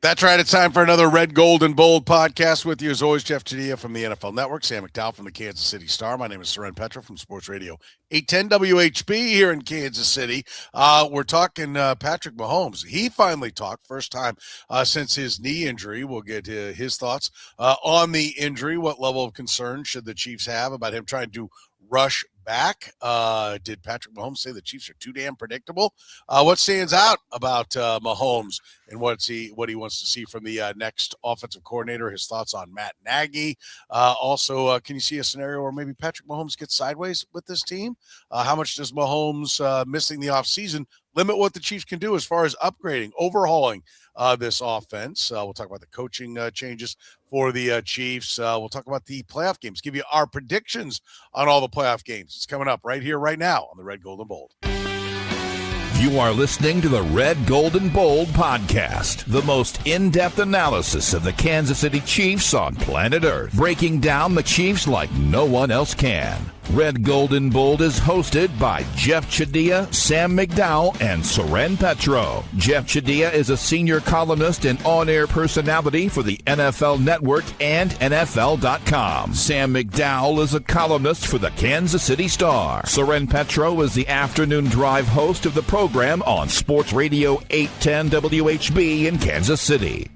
That's right. It's time for another Red, Gold, and Bold podcast with you. As always, Jeff Chadiha from the NFL Network, Sam McDowell from the Kansas City Star. My name is Soren Petro from Sports Radio 810 WHB here in Kansas City. We're talking Patrick Mahomes. He finally talked, first time since his knee injury. We'll get his thoughts on the injury. What level of concern should the Chiefs have about him trying to rush back? Did Patrick Mahomes say the Chiefs are too damn predictable? What stands out about Mahomes and what he wants to see from the next offensive coordinator? His thoughts on Matt Nagy. Also, can you see a scenario where maybe Patrick Mahomes gets sideways with this team? How much does Mahomes missing the offseason limit what the Chiefs can do as far as upgrading, overhauling this offense? We'll talk about the coaching changes for the Chiefs. We'll talk about the playoff games, give you our predictions on all the playoff games. It's coming up right here, right now on the Red, Gold, and Bold. You are listening to the Red, Gold, and Bold podcast, the most in-depth analysis of the Kansas City Chiefs on planet Earth, breaking down the Chiefs like no one else can. Red, Gold, and Bold is hosted by Jeff Chadiha, Sam McDowell, and Soren Petro. Jeff Chadiha is a senior columnist and on-air personality for the NFL Network and NFL.com. Sam McDowell is a columnist for the Kansas City Star. Soren Petro is the afternoon drive host of the program on Sports Radio 810 WHB in Kansas City.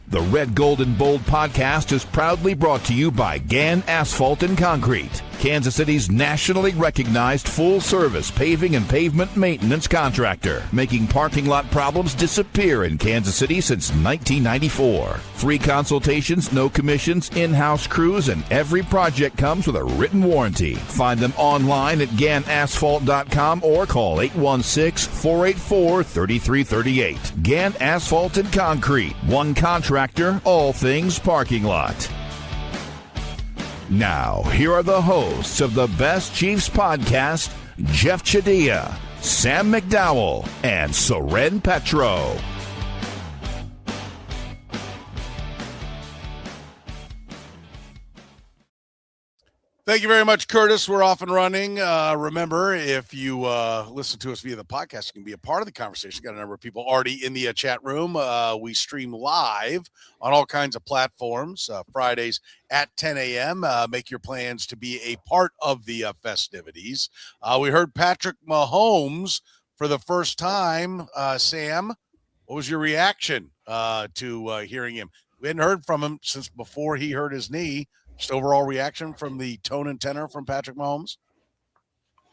The Red, Gold, and Bold podcast is proudly brought to you by Gann Asphalt and Concrete, Kansas City's nationally recognized full-service paving and pavement maintenance contractor, making parking lot problems disappear in Kansas City since 1994. Free consultations, no commissions, in-house crews, and every project comes with a written warranty. Find them online at GannAsphalt.com or call 816-484-3338. Gann Asphalt and Concrete, one contractor, all things parking lot. Now, here are the hosts of the Best Chiefs podcast, Jeff Chadiha, Sam McDowell, and Soren Petro. Thank you very much, Curtis. We're off and running. Remember, if you listen to us via the podcast, you can be a part of the conversation. Got a number of people already in the chat room. We stream live on all kinds of platforms, Fridays at 10 a.m. Make your plans to be a part of the festivities. We heard Patrick Mahomes for the first time. Sam, what was your reaction to hearing him? We hadn't heard from him since before he hurt his knee. Just overall reaction from the tone and tenor from Patrick Mahomes?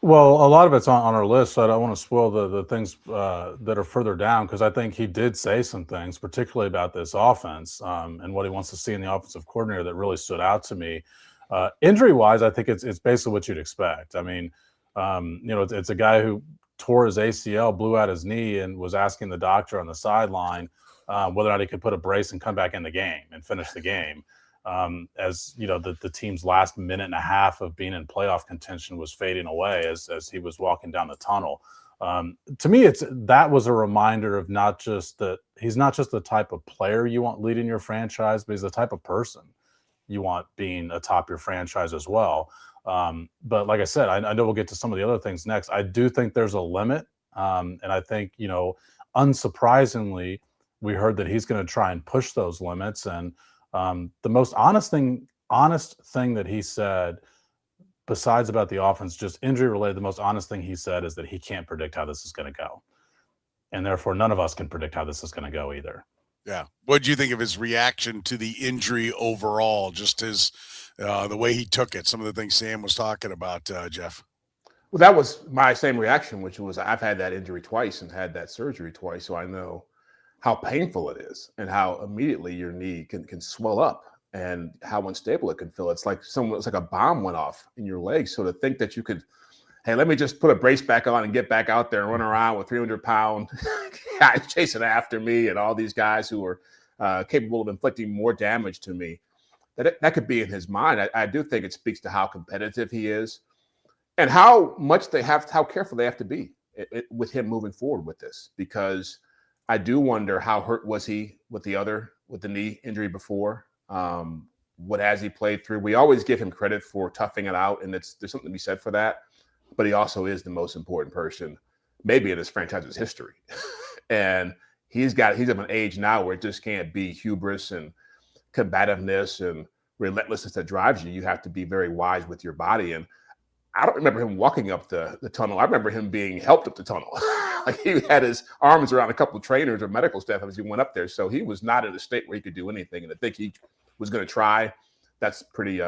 Well, a lot of it's on our list, so I don't want to spoil the things that are further down, because I think he did say some things, particularly about this offense and what he wants to see in the offensive coordinator, that really stood out to me. Injury-wise, I think it's basically what you'd expect. I mean, it's a guy who tore his ACL, blew out his knee, and was asking the doctor on the sideline whether or not he could put a brace and come back in the game and finish the game. As you know, the team's last minute and a half of being in playoff contention was fading away as he was walking down the tunnel. To me, that was a reminder of not just that he's not just the type of player you want leading your franchise, but he's the type of person you want being atop your franchise as well. But like I said, I know we'll get to some of the other things next. I do think there's a limit. And I think, unsurprisingly, we heard that he's going to try and push those limits. And the most honest thing that he said, besides about the offense, just injury related, the most honest thing he said is that he can't predict how this is going to go. And therefore, none of us can predict how this is going to go either. Yeah. What did you think of his reaction to the injury overall? Just his, the way he took it, some of the things Sam was talking about, Jeff? Well, that was my same reaction, which was I've had that injury twice and had that surgery twice. So I know how painful it is and how immediately your knee can swell up and how unstable it can feel. It's like a bomb went off in your leg. So to think that you could, hey, let me just put a brace back on and get back out there and run around with 300-pound guys chasing after me and all these guys who are capable of inflicting more damage to me, that could be in his mind. I do think it speaks to how competitive he is and how careful they have to be with him moving forward with this, because I do wonder how hurt was he with the knee injury before. What has he played through? We always give him credit for toughing it out, and there's something to be said for that. But he also is the most important person, maybe in his franchise's history. And he's of an age now where it just can't be hubris and combativeness and relentlessness that drives you. You have to be very wise with your body. And I don't remember him walking up the tunnel. I remember him being helped up the tunnel. Like he had his arms around a couple of trainers or medical staff as he went up there. So he was not in a state where he could do anything. And I think he was going to try. That's pretty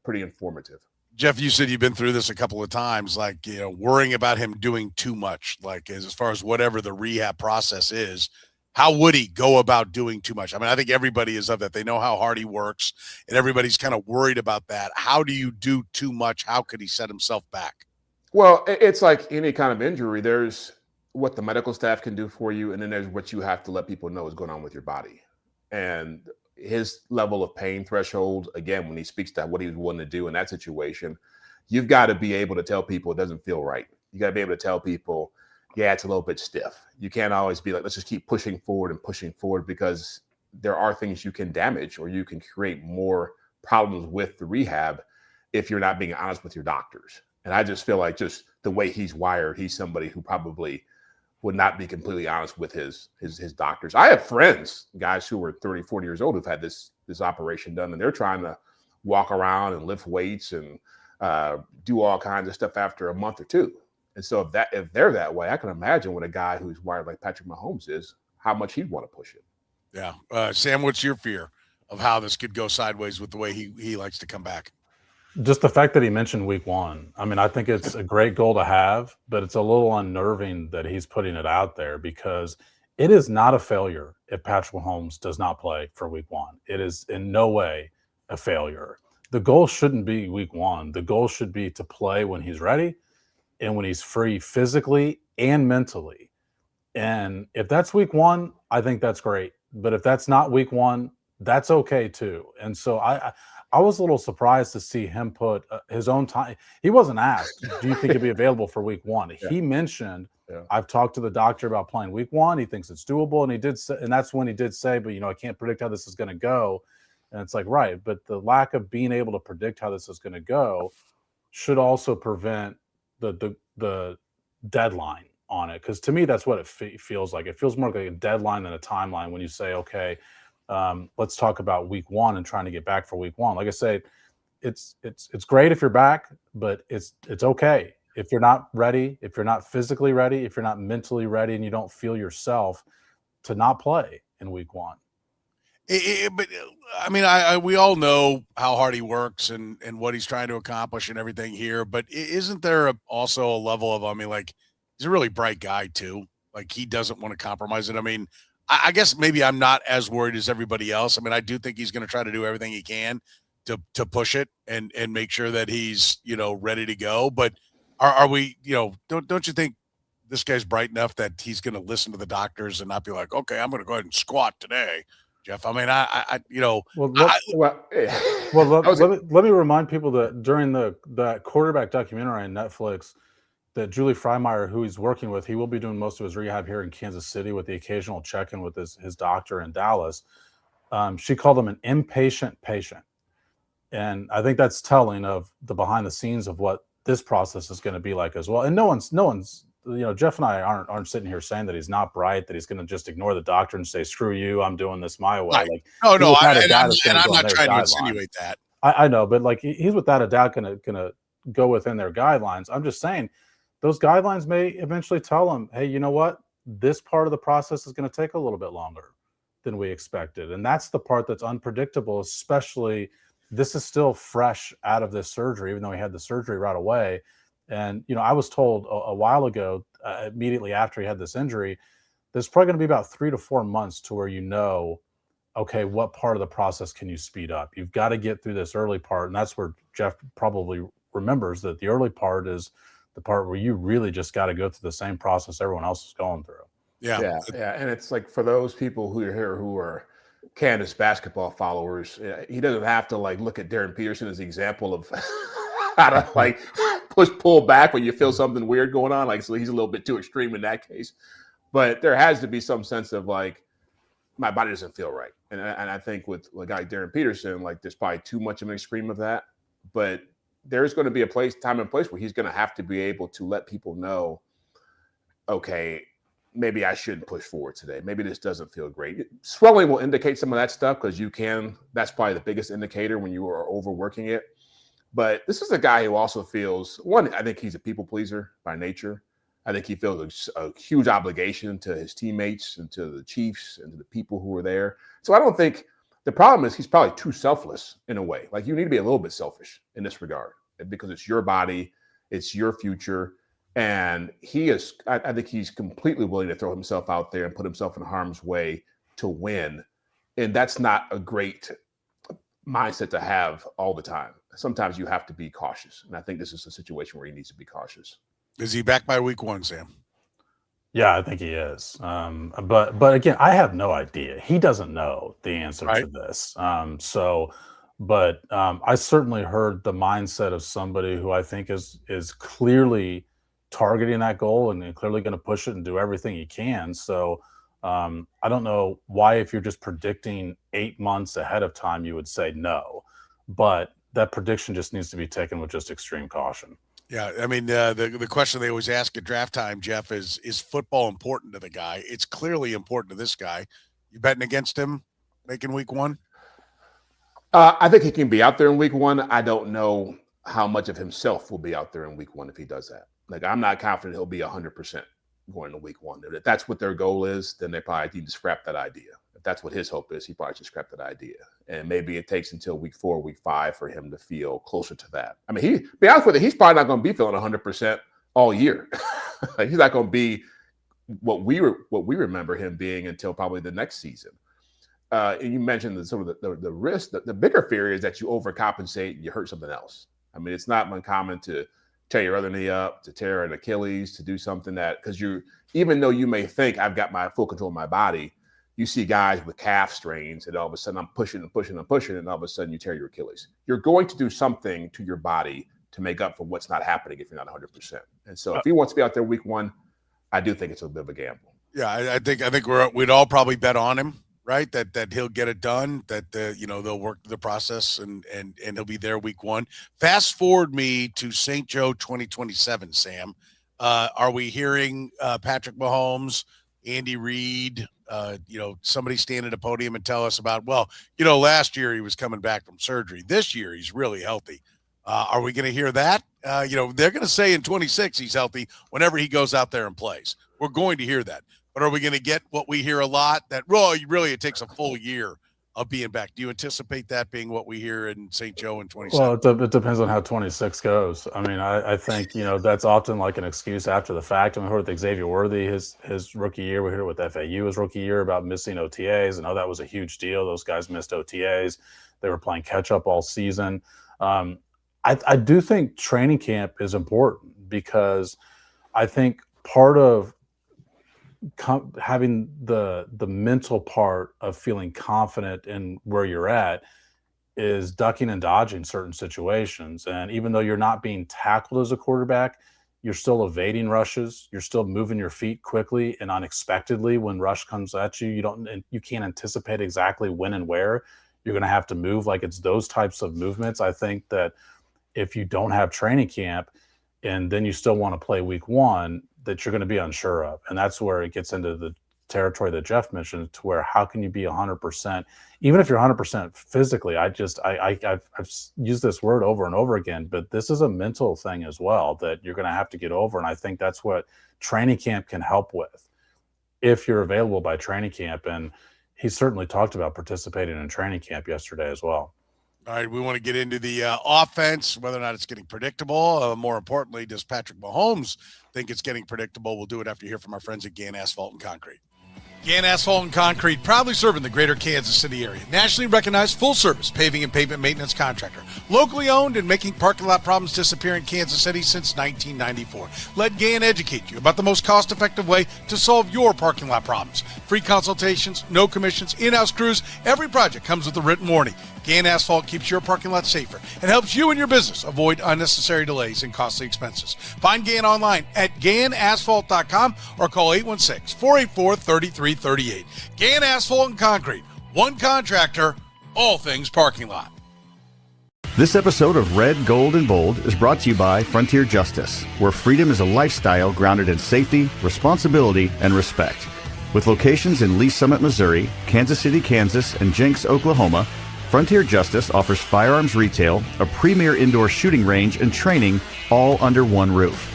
informative. Jeff, you said you've been through this a couple of times, like, worrying about him doing too much, like as far as whatever the rehab process is. How would he go about doing too much? I mean, I think everybody is of that. They know how hard he works, and everybody's kind of worried about that. How do you do too much? How could he set himself back? Well, it's like any kind of injury. There's what the medical staff can do for you, and then there's what you have to let people know is going on with your body. And his level of pain threshold, again, when he speaks to what he was willing to do in that situation, you've got to be able to tell people it doesn't feel right. You got to be able to tell people, yeah, it's a little bit stiff. You can't always be like, let's just keep pushing forward, because there are things you can damage or you can create more problems with the rehab if you're not being honest with your doctors. And I just feel like just the way he's wired, he's somebody who probably would not be completely honest with his doctors. I have friends, guys who are 30, 40 years old who've had this operation done, and they're trying to walk around and lift weights and do all kinds of stuff after a month or two. And so if they're that way, I can imagine what a guy who's wired like Patrick Mahomes is, how much he'd want to push it. Yeah. Sam, what's your fear of how this could go sideways with the way he likes to come back? Just the fact that he mentioned week one. I mean, I think it's a great goal to have, but it's a little unnerving that he's putting it out there, because it is not a failure if Patrick Mahomes does not play for week one. It is in no way a failure. The goal shouldn't be week one. The goal should be to play when he's ready and when he's free physically and mentally. And if that's week one, I think that's great. But if that's not week one, that's okay too. And so I was a little surprised to see him put his own time. He wasn't asked, do you think he'll be available for week one? Yeah. He mentioned, I've talked to the doctor about playing week one. He thinks it's doable. And he did say, and that's when he did say, but I can't predict how this is going to go. And it's like, right. But the lack of being able to predict how this is going to go should also prevent the deadline on it. Because to me, that's what it feels like. It feels more like a deadline than a timeline when you say, okay, let's talk about week one and trying to get back for week one. Like I say, it's great if you're back, but it's okay if you're not ready, if you're not physically ready, if you're not mentally ready, and you don't feel yourself to not play in week one. But I mean, we all know how hard he works and what he's trying to accomplish and everything here. But isn't there also a level of, he's a really bright guy too. Like he doesn't want to compromise it. I mean, I guess maybe I'm not as worried as everybody else. I mean, I do think he's going to try to do everything he can to push it and make sure that he's, ready to go. But are we, don't you think this guy's bright enough that he's going to listen to the doctors and not be like, okay, I'm going to go ahead and squat today, Jeff? I mean, let me remind people that during that quarterback documentary on Netflix, that Julie Freimeyer, who he's working with, he will be doing most of his rehab here in Kansas City with the occasional check-in with his doctor in Dallas. She called him an impatient patient. And I think that's telling of the behind the scenes of what this process is going to be like as well. And no one's, Jeff and I aren't sitting here saying that he's not bright, that he's going to just ignore the doctor and say, screw you, I'm doing this my way. Right. Like, I'm not trying to insinuate that. I know, but like he's without a doubt going to go within their guidelines. I'm just saying, those guidelines may eventually tell them, hey, you know what? This part of the process is going to take a little bit longer than we expected. And that's the part that's unpredictable, especially this is still fresh out of this surgery, even though he had the surgery right away. And, I was told a while ago, immediately after he had this injury, there's probably going to be about 3 to 4 months to where okay, what part of the process can you speed up? You've got to get through this early part. And that's where Jeff probably remembers that the early part is the part where you really just got to go through the same process everyone else is going through. Yeah. And it's like for those people who are here who are Kansas basketball followers, he doesn't have to look at Darren Peterson as the example of how to pull back when you feel something weird going on. So he's a little bit too extreme in that case. But there has to be some sense of my body doesn't feel right. And I think with a guy like Darren Peterson, there's probably too much of an extreme of that. But there's going to be time and place where he's going to have to be able to let people know, okay, maybe I shouldn't push forward today. Maybe this doesn't feel great. Swelling will indicate some of that stuff because that's probably the biggest indicator when you are overworking it. But this is a guy who also feels, one, I think he's a people pleaser by nature. I think he feels a huge obligation to his teammates and to the Chiefs and to the people who are there. So I don't think the problem is he's probably too selfless in a way. Like, you need to be a little bit selfish in this regard because it's your body, it's your future. And I think he's completely willing to throw himself out there and put himself in harm's way to win. And that's not a great mindset to have all the time. Sometimes you have to be cautious. And I think this is a situation where he needs to be cautious. Is he back by week 1, Sam? Yeah, I think he is. But again, I have no idea. He doesn't know the answer to this. I certainly heard the mindset of somebody who I think is clearly targeting that goal and clearly going to push it and do everything he can. So I don't know why, if you're just predicting 8 months ahead of time, you would say no. But that prediction just needs to be taken with just extreme caution. Yeah, I mean, the question they always ask at draft time, Jeff, is football important to the guy? It's clearly important to this guy. You betting against him making week 1? I think he can be out there in week 1. I don't know how much of himself will be out there in week 1 if he does that. Like, I'm not confident he'll be 100% going to week 1. If that's what their goal is, then they probably need to scrap that idea. If that's what his hope is, he probably should scrap that idea. And maybe it takes until week 4, week 5 for him to feel closer to that. I mean, be honest with you, he's probably not going to be feeling 100% all year. Like, he's not going to be what we remember him being until probably the next season. And you mentioned the risk. The bigger fear is that you overcompensate and you hurt something else. I mean, it's not uncommon to tear your other knee up, to tear an Achilles, to do something that, because even though you may think I've got my full control of my body, you see guys with calf strains and all of a sudden I'm pushing and pushing and pushing, and all of a sudden you tear your Achilles. You're going to do something to your body to make up for what's not happening if you're not 100%. And so if he wants to be out there week 1, I do think it's a bit of a gamble. Yeah, I think we'd all probably bet on him, right? That he'll get it done, that they'll work the process and he'll be there week 1. Fast forward me to St. Joe 2027, Sam. Are we hearing Patrick Mahomes, Andy Reid, somebody stand at a podium and tell us about, last year he was coming back from surgery. This year he's really healthy. Are we going to hear that? They're going to say in 26 he's healthy whenever he goes out there and plays. We're going to hear that. But are we going to get what we hear a lot, that really it takes a full year of being back? Do you anticipate that being what we hear in St. Joe in 27? Well, it depends on how 26 goes. I mean, I think, that's often like an excuse after the fact. I mean, we heard with Xavier Worthy, his rookie year. We heard it with FAU his rookie year about missing OTAs. And that was a huge deal. Those guys missed OTAs. They were playing catch up all season. I do think training camp is important, because I think part of having the mental part of feeling confident in where you're at is ducking and dodging certain situations. And even though you're not being tackled as a quarterback, you're still evading rushes. You're still moving your feet quickly and unexpectedly when rush comes at you. You can't anticipate exactly when and where you're going to have to move. Like, it's those types of movements. I think that if you don't have training camp and then you still want to play week 1, that you're going to be unsure of. And that's where it gets into the territory that Jeff mentioned, to where how can you be 100%, even if you're 100% physically? I've used this word over and over again, but this is a mental thing as well that you're going to have to get over. And I think that's what training camp can help with, if you're available by training camp. And he certainly talked about participating in training camp yesterday as well. All right, we want to get into the offense, whether or not it's getting predictable. More importantly, does Patrick Mahomes think it's getting predictable? We'll do it after you hear from our friends at Gann Asphalt and Concrete. Gann Asphalt and Concrete, proudly serving the greater Kansas City area. Nationally recognized full-service paving and pavement maintenance contractor. Locally owned and making parking lot problems disappear in Kansas City since 1994. Let Gann educate you about the most cost-effective way to solve your parking lot problems. Free consultations, no commissions, in-house crews. Every project comes with a written warning. Gann Asphalt keeps your parking lot safer and helps you and your business avoid unnecessary delays and costly expenses. Find Gann online at GannAsphalt.com or call 816-484-3338. Gann Asphalt and Concrete. One contractor, all things parking lot. This episode of Red, Gold, and Bold is brought to you by Frontier Justice, where freedom is a lifestyle grounded in safety, responsibility, and respect. With locations in Lee Summit, Missouri, Kansas City, Kansas, and Jenks, Oklahoma, Frontier Justice offers firearms retail, a premier indoor shooting range, and training all under one roof.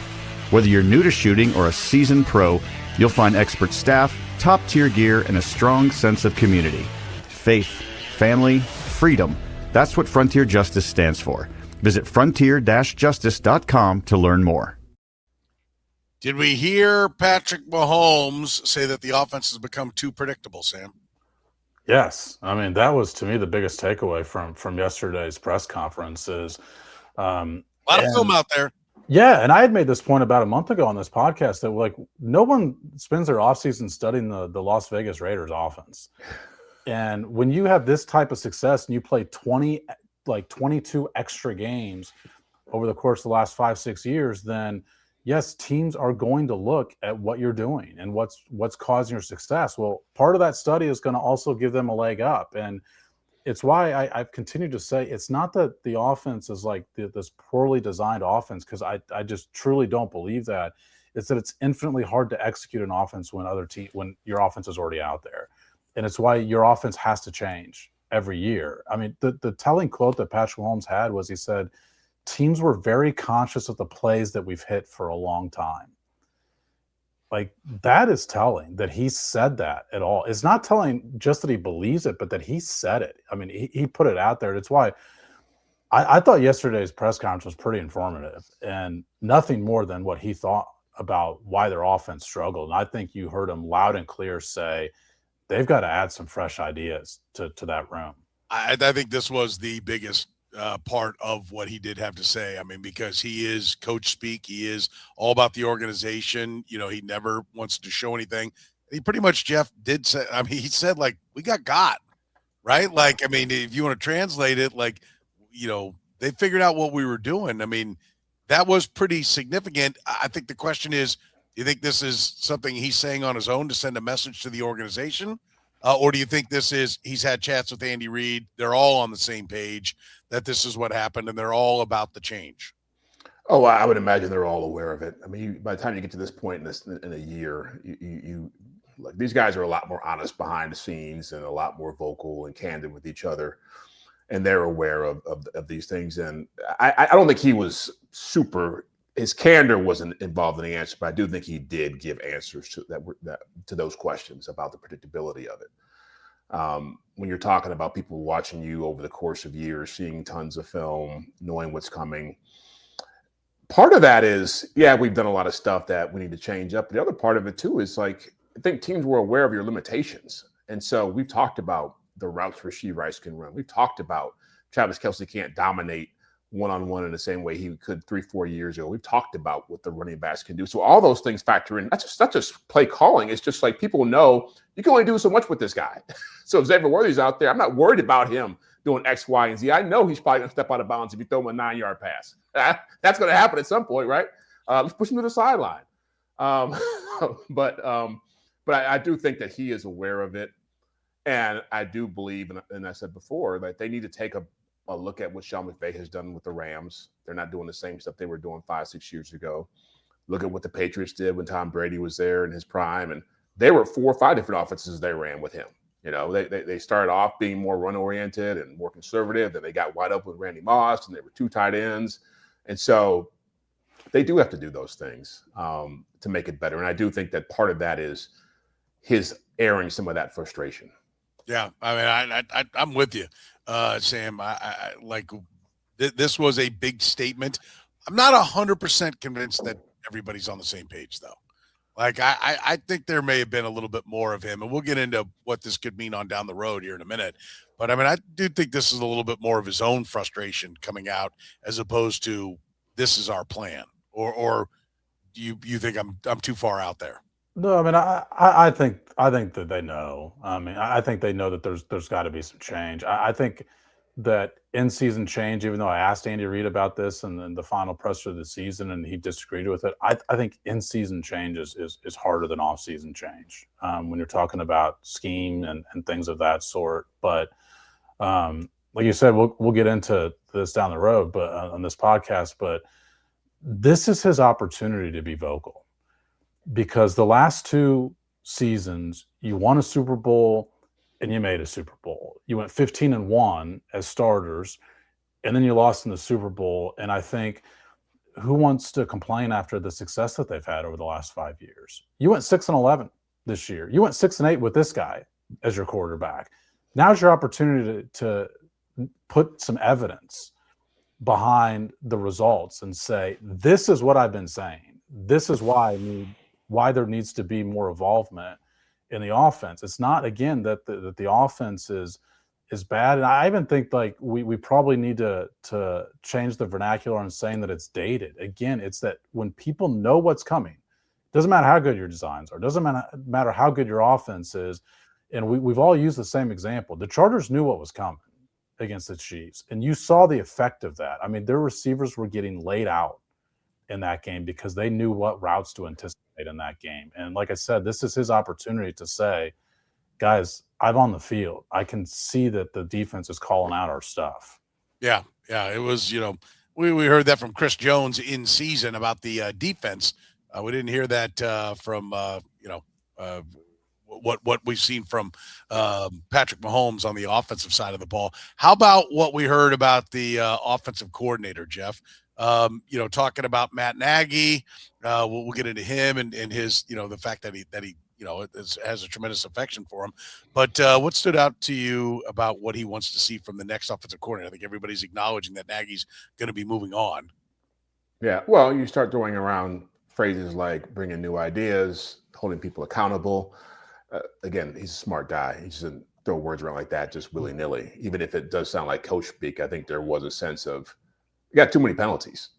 Whether you're new to shooting or a seasoned pro, you'll find expert staff, top-tier gear, and a strong sense of community. Faith, family, freedom. That's what Frontier Justice stands for. Visit frontier-justice.com to learn more. Did we hear Patrick Mahomes say that the offense has become too predictable, Sam? Yes. I mean, that was, to me, the biggest takeaway from yesterday's press conference is a lot of film out there. Yeah, and I had made this point about a month ago on this podcast that, like, no one spends their offseason studying the Las Vegas Raiders offense. And when you have this type of success and you play 22 extra games over the course of the last 5-6 years, then yes, teams are going to look at what you're doing and what's causing your success. Well, part of that study is going to also give them a leg up. And it's why I've continued to say it's not that the offense is like this poorly designed offense, because I just truly don't believe that. It's that it's infinitely hard to execute an offense when your offense is already out there. And it's why your offense has to change every year. I mean, the telling quote that Patrick Mahomes had was, he said, teams were very conscious of the plays that we've hit for a long time. Like, that is telling that he said that at all. It's not telling just that he believes it, but that he said it. I mean, he put it out there. It's why I thought yesterday's press conference was pretty informative and nothing more than what he thought about why their offense struggled. And I think you heard him loud and clear say, they've got to add some fresh ideas to that room. I think this was the biggest part of what he did have to say. I mean, because he is coach speak. He is all about the organization. You know, he never wants to show anything. He pretty much, Jeff, did say, I mean, he said, like, we got, right? Like, I mean, if you want to translate it, like, you know, they figured out what we were doing. I mean, that was pretty significant. I think the question is, do you think this is something he's saying on his own to send a message to the organization? Or do you think this is he's had chats with Andy Reid, they're all on the same page, that this is what happened and they're all about the change? Oh, I would imagine they're all aware of it. I mean, by the time you get to this point in a year, you like, these guys are a lot more honest behind the scenes and a lot more vocal and candid with each other. And they're aware of these things. And I don't think he was his candor wasn't involved in the answer, but I do think he did give answers to those questions about the predictability of it. When you're talking about people watching you over the course of years, seeing tons of film, knowing what's coming, part of that is, yeah, we've done a lot of stuff that we need to change up. But the other part of it too is, like, I think teams were aware of your limitations. And so we've talked about the routes Rashee Rice can run. We've talked about Travis Kelce can't dominate one-on-one in the same way he could 3-4 years ago. We've talked about what the running backs can do. So all those things factor in. That's just play calling. It's just like, people know you can only do so much with this guy. So if Xavier Worthy's out there, I'm not worried about him doing X, Y, and Z. I know he's probably going to step out of bounds if you throw him a 9-yard pass. That's going to happen at some point, right? Let's push him to the sideline. But I do think that he is aware of it. And I do believe, and I said before, that they need to take a look at what Sean McVay has done with the Rams. They're not doing the same stuff they were doing 5-6 years ago. Look at what the Patriots did when Tom Brady was there in his prime. And they were 4 or 5 different offenses they ran with him. You know, they started off being more run-oriented and more conservative. Then they got wide open with Randy Moss, and they were 2 tight ends. And so they do have to do those things to make it better. And I do think that part of that is his airing some of that frustration. Yeah, I mean, I'm with you, Sam. I like this was a big statement. I'm not 100% convinced that everybody's on the same page, though. Like, I think there may have been a little bit more of him, and we'll get into what this could mean on down the road here in a minute. But I mean, I do think this is a little bit more of his own frustration coming out, as opposed to this is our plan. Or you think I'm too far out there? No, I mean, I think that they know. I mean, I think they know that there's got to be some change. I think that in-season change, even though I asked Andy Reid about this and then the final presser of the season and he disagreed with it, I think in-season change is harder than off-season change when you're talking about scheme and things of that sort. But like you said, we'll get into this down the road, but on this podcast, but this is his opportunity to be vocal, because the last 2 seasons, you won a Super Bowl and you made a Super Bowl. You went 15-1 as starters, and then you lost in the Super Bowl. And I think, who wants to complain after the success that they've had over the last 5 years? You went 6-11 this year. You went 6-8 with this guy as your quarterback. Now's your opportunity to put some evidence behind the results and say, this is what I've been saying. This is why there needs to be more involvement in the offense. It's not, again, that the offense is bad. And I even think like we probably need to change the vernacular on saying that it's dated. Again, it's that when people know what's coming, doesn't matter how good your designs are, doesn't matter how good your offense is. And we've all used the same example. The Chargers knew what was coming against the Chiefs, and you saw the effect of that. I mean, their receivers were getting laid out in that game because they knew what routes to anticipate in that game. And like I said, this is his opportunity to say, guys, I'm on the field. I can see that the defense is calling out our stuff. Yeah. It was, we heard that from Chris Jones in season about the defense. We didn't hear that from, what we've seen from Patrick Mahomes on the offensive side of the ball. How about what we heard about the offensive coordinator, Jeff? Talking about Matt Nagy. We'll get into him and his, the fact that he has a tremendous affection for him. But what stood out to you about what he wants to see from the next offensive coordinator? I think everybody's acknowledging that Nagy's going to be moving on. Yeah, well, you start throwing around phrases like bringing new ideas, holding people accountable. Again, he's a smart guy. He doesn't throw words around like that just willy-nilly. Even if it does sound like coach speak, I think there was a sense of, we got too many penalties.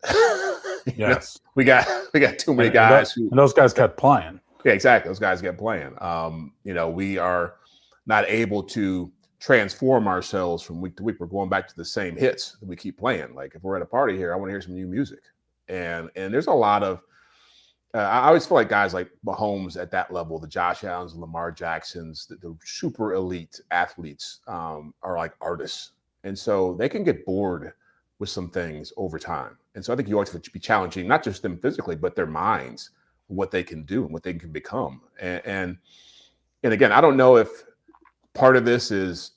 Yes. We got too many guys. And those guys kept playing. Yeah, exactly. Those guys kept playing. We are not able to transform ourselves from week to week. We're going back to the same hits that we keep playing. Like if we're at a party here, I want to hear some new music. And there's a lot of, I always feel like guys like Mahomes at that level, the Josh Allens, Lamar Jacksons, the super elite athletes are like artists. And so they can get bored with some things over time. And so I think you always have to be challenging, not just them physically, but their minds, what they can do and what they can become. And again, I don't know if part of this is,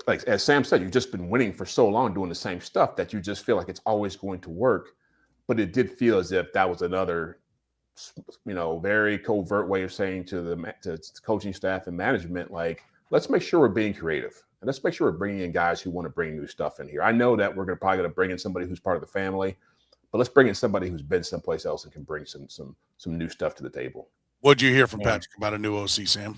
like, as Sam said, you've just been winning for so long doing the same stuff that you just feel like it's always going to work. But it did feel as if that was another, very covert way of saying to the coaching staff and management, like, let's make sure we're being creative. And let's make sure we're bringing in guys who want to bring new stuff in here. I know that we're probably going to bring in somebody who's part of the family, but let's bring in somebody who's been someplace else and can bring some new stuff to the table. What'd you hear from Patrick about a new OC, Sam?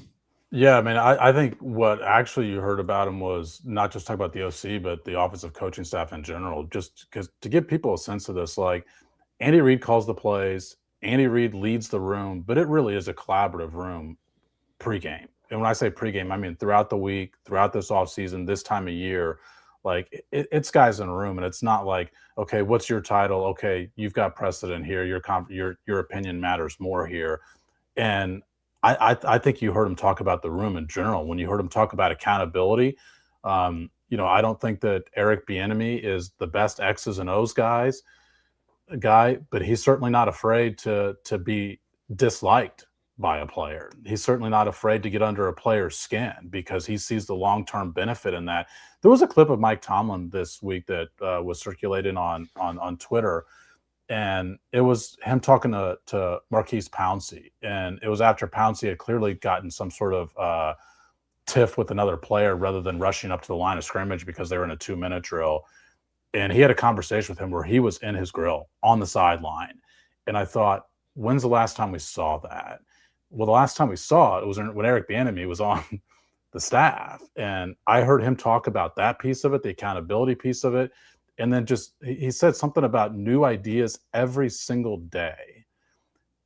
Yeah, I mean, I think what actually you heard about him was not just talk about the OC, but the offensive coaching staff in general, just because to give people a sense of this, like Andy Reid calls the plays, Andy Reid leads the room, but it really is a collaborative room pregame. And when I say pregame, I mean throughout the week, throughout this offseason, this time of year, like it's guys in a room, and it's not like, okay, what's your title? Okay, you've got precedent here. Your opinion matters more here. And I think you heard him talk about the room in general. When you heard him talk about accountability, I don't think that Eric Bieniemy is the best X's and O's guy, but he's certainly not afraid to be disliked by a player. He's certainly not afraid to get under a player's skin because he sees the long-term benefit in that. There was a clip of Mike Tomlin this week that was circulating on Twitter, and it was him talking to Marquise Pouncey. And it was after Pouncey had clearly gotten some sort of tiff with another player rather than rushing up to the line of scrimmage because they were in a 2-minute drill. And he had a conversation with him where he was in his grill on the sideline. And I thought, when's the last time we saw that? Well, the last time we saw it was when Eric Bieniemy was on the staff. And I heard him talk about that piece of it, the accountability piece of it. And then he said something about new ideas every single day.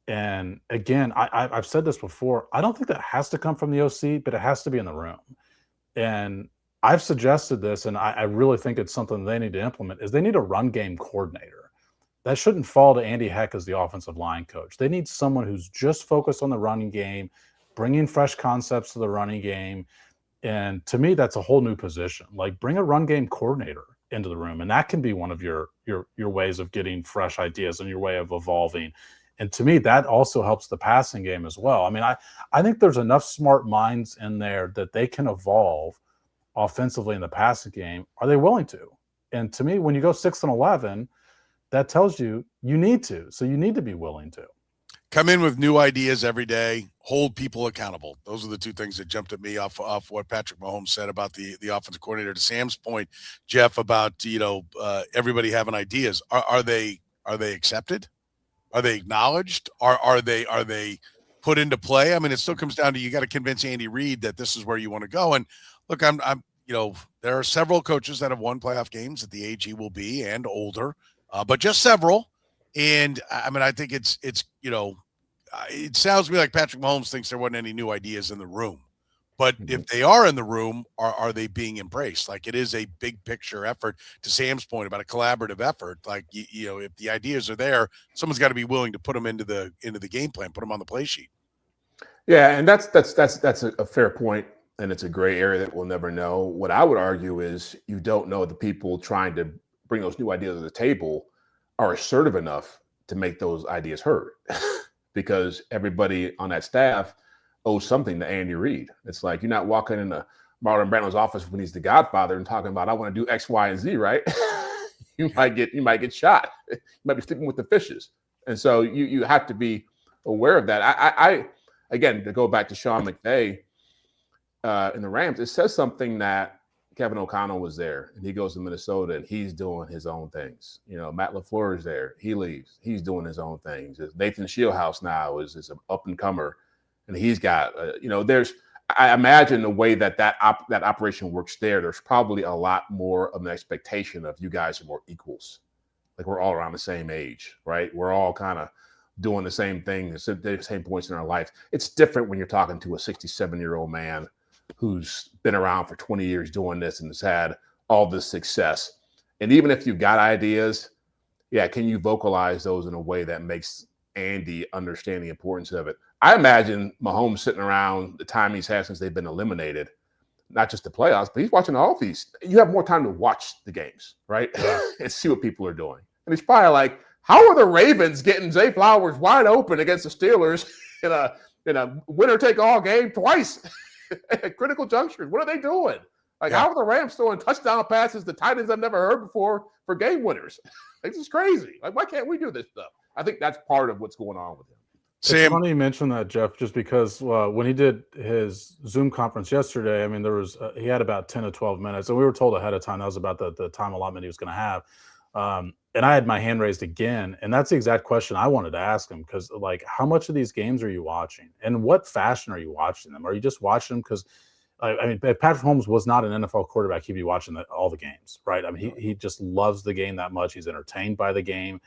And again, I've said this before. I don't think that has to come from the OC, but it has to be in the room. And I've suggested this, and I really think it's something they need to implement, is they need a run game coordinator. That shouldn't fall to Andy Heck as the offensive line coach. They need someone who's just focused on the running game, bringing fresh concepts to the running game, And to me, that's a whole new position. Like, bring a run game coordinator into the room, and that can be one of your ways of getting fresh ideas and your way of evolving. And to me, that also helps the passing game as well. I mean, I think there's enough smart minds in there that they can evolve offensively in the passing game. Are they willing to? And to me, when you go 6-11, that tells you need to. So you need to be willing to. Come in with new ideas every day, hold people accountable. Those are the two things that jumped at me off what Patrick Mahomes said about the offensive coordinator. To Sam's point, Jeff, about everybody having ideas. Are they accepted? Are they acknowledged? Are they put into play? I mean, it still comes down to you got to convince Andy Reid that this is where you want to go. And look, I'm there are several coaches that have won playoff games at the age he will be and older, but just several. And I mean, I think it's it sounds to me like Patrick Mahomes thinks there wasn't any new ideas in the room. But if they are in the room, are they being embraced? Like, it is a big picture effort, to Sam's point about a collaborative effort. Like, if the ideas are there, someone's got to be willing to put them into the game plan, put them on the play sheet. Yeah, and that's a fair point, and it's a gray area that we'll never know. What I would argue is you don't know the people trying to bring those new ideas to the table are assertive enough to make those ideas heard, because everybody on that staff owes something to Andy Reid. It's like you're not walking into Marlon Brando's office when he's the Godfather and talking about, I want to do X, Y, and Z, right? you might get shot. You might be sleeping with the fishes. And so you have to be aware of that. I again, to go back to Sean McVay in the Rams, it says something that Kevin O'Connell was there and he goes to Minnesota and he's doing his own things. Matt LaFleur is there. He leaves. He's doing his own things. Nathan Shieldhouse now is an up and comer. And he's got, I imagine the way that operation works there's probably a lot more of an expectation of you guys are more equals. Like, we're all around the same age, right? We're all kind of doing the same thing, the same points in our life. It's different when you're talking to a 67-year-old man who's been around for 20 years doing this and has had all this success. And even if you've got ideas, can you vocalize those in a way that makes Andy understand the importance of it? I imagine Mahomes sitting around the time he's had since they've been eliminated, not just the playoffs, but he's watching all these. You have more time to watch the games, right? And see what people are doing. And he's probably like, how are the Ravens getting Zay Flowers wide open against the Steelers in a winner-take-all game twice at critical junctures? What are they doing? How are the Rams throwing touchdown passes to tight ends I've never heard before for game winners? This is crazy. Why can't we do this stuff? I think that's part of what's going on with him. Sam, it's funny you mentioned that, Jeff, just because when he did his Zoom conference yesterday, I mean, he had about 10 to 12 minutes, and we were told ahead of time that was about the time allotment he was going to have. And I had my hand raised again, and that's the exact question I wanted to ask him, because, how much of these games are you watching, and what fashion are you watching them? Are you just watching them because, I mean, if Patrick Mahomes was not an NFL quarterback, he'd be watching all the games, right? I mean, he just loves the game that much. He's entertained by the game.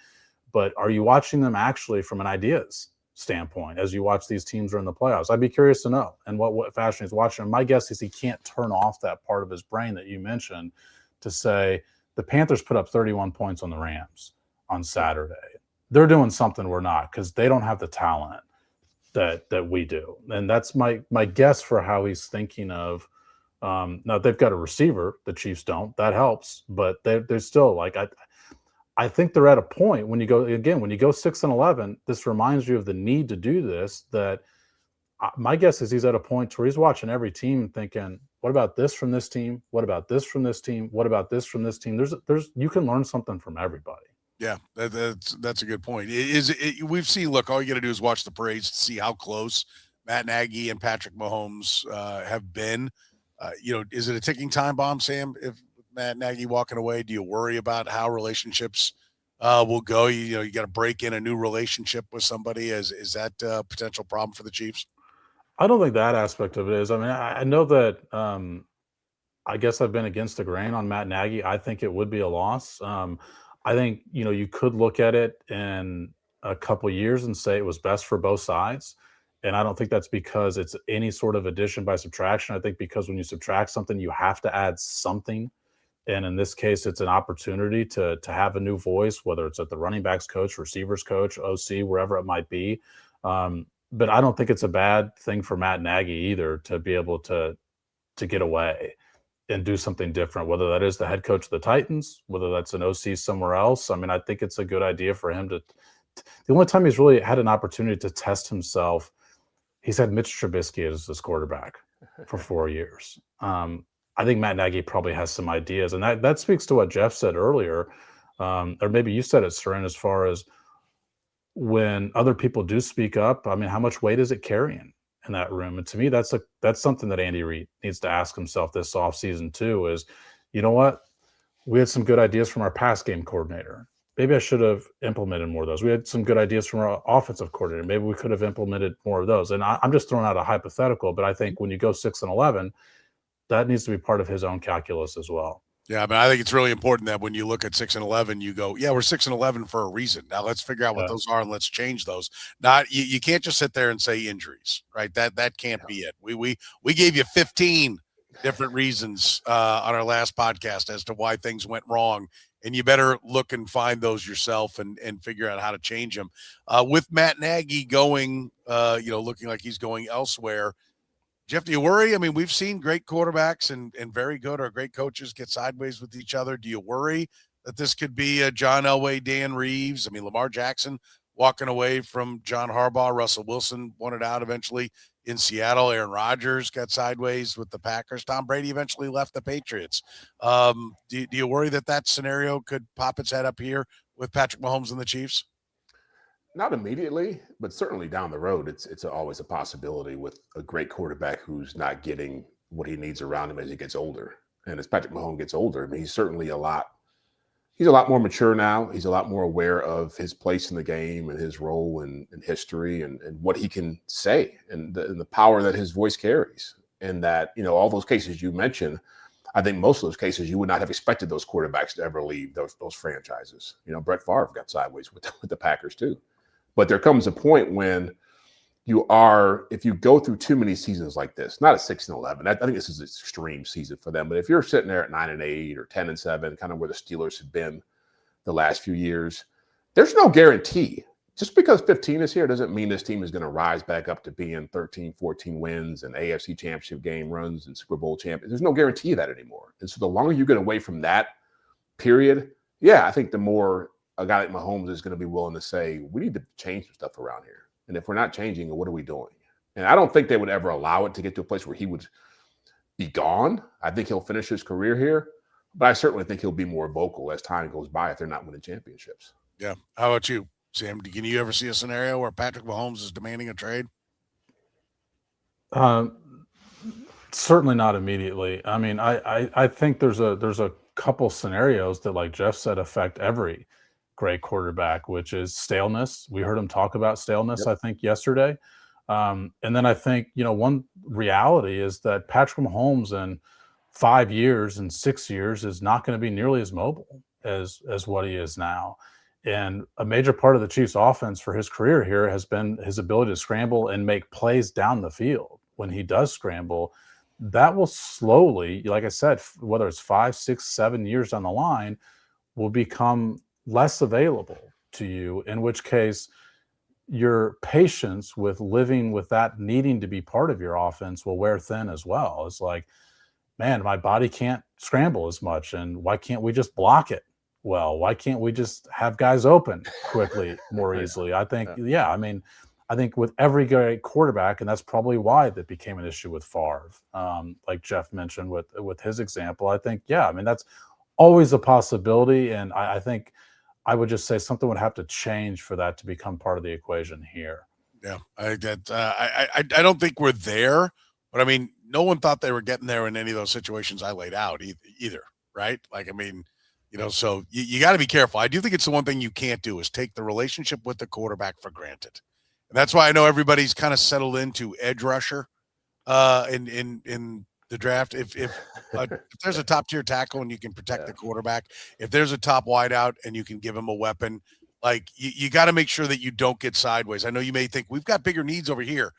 But are you watching them actually from an ideas standpoint as you watch these teams are in the playoffs? I'd be curious to know, and what fashion he's watching. And my guess is he can't turn off that part of his brain that you mentioned to say the Panthers put up 31 points on the Rams on Saturday. They're doing something we're not, because they don't have the talent that we do. And that's my guess for how he's thinking of. Now they've got a receiver, the Chiefs don't. That helps, but they're still I think they're at a point when you go 6-11, this reminds you of the need to do this. That my guess is he's at a point where he's watching every team thinking, what about this from this team? What about this from this team? What about this from this team? You can learn something from everybody. Yeah, that's a good point. We've seen, look, all you got to do is watch the parades to see how close Matt Nagy and Patrick Mahomes have been. Is it a ticking time bomb, Sam? If Matt Nagy walking away, do you worry about how relationships will go? You got to break in a new relationship with somebody. Is that a potential problem for the Chiefs? I don't think that aspect of it is. I mean, I know that I guess I've been against the grain on Matt Nagy. I think it would be a loss. I think, you could look at it in a couple years and say it was best for both sides. And I don't think that's because it's any sort of addition by subtraction. I think because when you subtract something, you have to add something. And in this case, it's an opportunity to have a new voice, whether it's at the running backs coach, receivers coach, OC, wherever it might be. But I don't think it's a bad thing for Matt Nagy either to be able to to get away and do something different, whether that is the head coach of the Titans, whether that's an OC somewhere else. I mean, I think it's a good idea for him to the only time he's really had an opportunity to test himself, he's had Mitch Trubisky as his quarterback for 4 years. I think Matt Nagy probably has some ideas, and that speaks to what Jeff said earlier, or maybe you said it, Soren, as far as when other people do speak up. I mean, how much weight is it carrying in that room? And to me, that's something that Andy Reid needs to ask himself this offseason too, is, you know what? We had some good ideas from our pass game coordinator. Maybe I should have implemented more of those. We had some good ideas from our offensive coordinator. Maybe we could have implemented more of those. And I'm just throwing out a hypothetical, but I think when you go 6-11, that needs to be part of his own calculus as well. Yeah, I mean, I think it's really important that when you look at 6-11, you go, yeah, we're 6-11 for a reason. Now let's figure out what those are and let's change those. Not you can't just sit there and say injuries, right? That can't be it. We gave you 15 different reasons on our last podcast as to why things went wrong, and you better look and find those yourself and figure out how to change them. With Matt Nagy going, looking like he's going elsewhere. Jeff, do you worry? I mean, we've seen great quarterbacks and very good or great coaches get sideways with each other. Do you worry that this could be a John Elway, Dan Reeves? I mean, Lamar Jackson walking away from John Harbaugh. Russell Wilson wanted out eventually in Seattle. Aaron Rodgers got sideways with the Packers. Tom Brady eventually left the Patriots. Do you worry that scenario could pop its head up here with Patrick Mahomes and the Chiefs? Not immediately, but certainly down the road, it's always a possibility with a great quarterback who's not getting what he needs around him as he gets older. And as Patrick Mahomes gets older, I mean, he's certainly a lot more mature now. He's a lot more aware of his place in the game and his role in history and what he can say and the power that his voice carries. And that, all those cases you mentioned, I think most of those cases you would not have expected those quarterbacks to ever leave those franchises. Brett Favre got sideways with the Packers too. But there comes a point when if you go through too many seasons like this, not a 6-11, I think this is an extreme season for them. But if you're sitting there at 9-8 or 10-7, kind of where the Steelers have been the last few years, there's no guarantee. Just because 15 is here doesn't mean this team is going to rise back up to being 13, 14 wins and AFC championship game runs and Super Bowl champions. There's no guarantee of that anymore. And so the longer you get away from that period, I think the more a guy like Mahomes is going to be willing to say, we need to change some stuff around here. And if we're not changing, what are we doing? And I don't think they would ever allow it to get to a place where he would be gone. I think he'll finish his career here, but I certainly think he'll be more vocal as time goes by if they're not winning championships. Yeah. How about you, Sam? Can you ever see a scenario where Patrick Mahomes is demanding a trade? Certainly not immediately. I mean, I think there's a couple scenarios that, like Jeff said, affect every great quarterback, which is staleness. We heard him talk about staleness, I think, yesterday. And then I think, one reality is that Patrick Mahomes in 5 years and 6 years is not going to be nearly as mobile as what he is now. And a major part of the Chiefs' offense for his career here has been his ability to scramble and make plays down the field. When he does scramble, that will slowly, like I said, whether it's 5, 6, 7 years down the line, will become less available to you, in which case your patience with living with that needing to be part of your offense will wear thin as well. It's like, man, my body can't scramble as much, and why can't we just block it well? Why can't we just have guys open quickly more easily? I think, I think with every great quarterback, and that's probably why that became an issue with Favre, like Jeff mentioned with his example. I think, that's always a possibility, and I think I would just say something would have to change for that to become part of the equation here. Yeah, I don't think we're there, but I mean, no one thought they were getting there in any of those situations I laid out either, right? Like, I mean, so you got to be careful. I do think it's the one thing you can't do is take the relationship with the quarterback for granted. And that's why I know everybody's kind of settled into edge rusher in the draft. If there's a top tier tackle and you can protect the quarterback, if there's a top wideout and you can give him a weapon, like you got to make sure that you don't get sideways. I know you may think we've got bigger needs over here.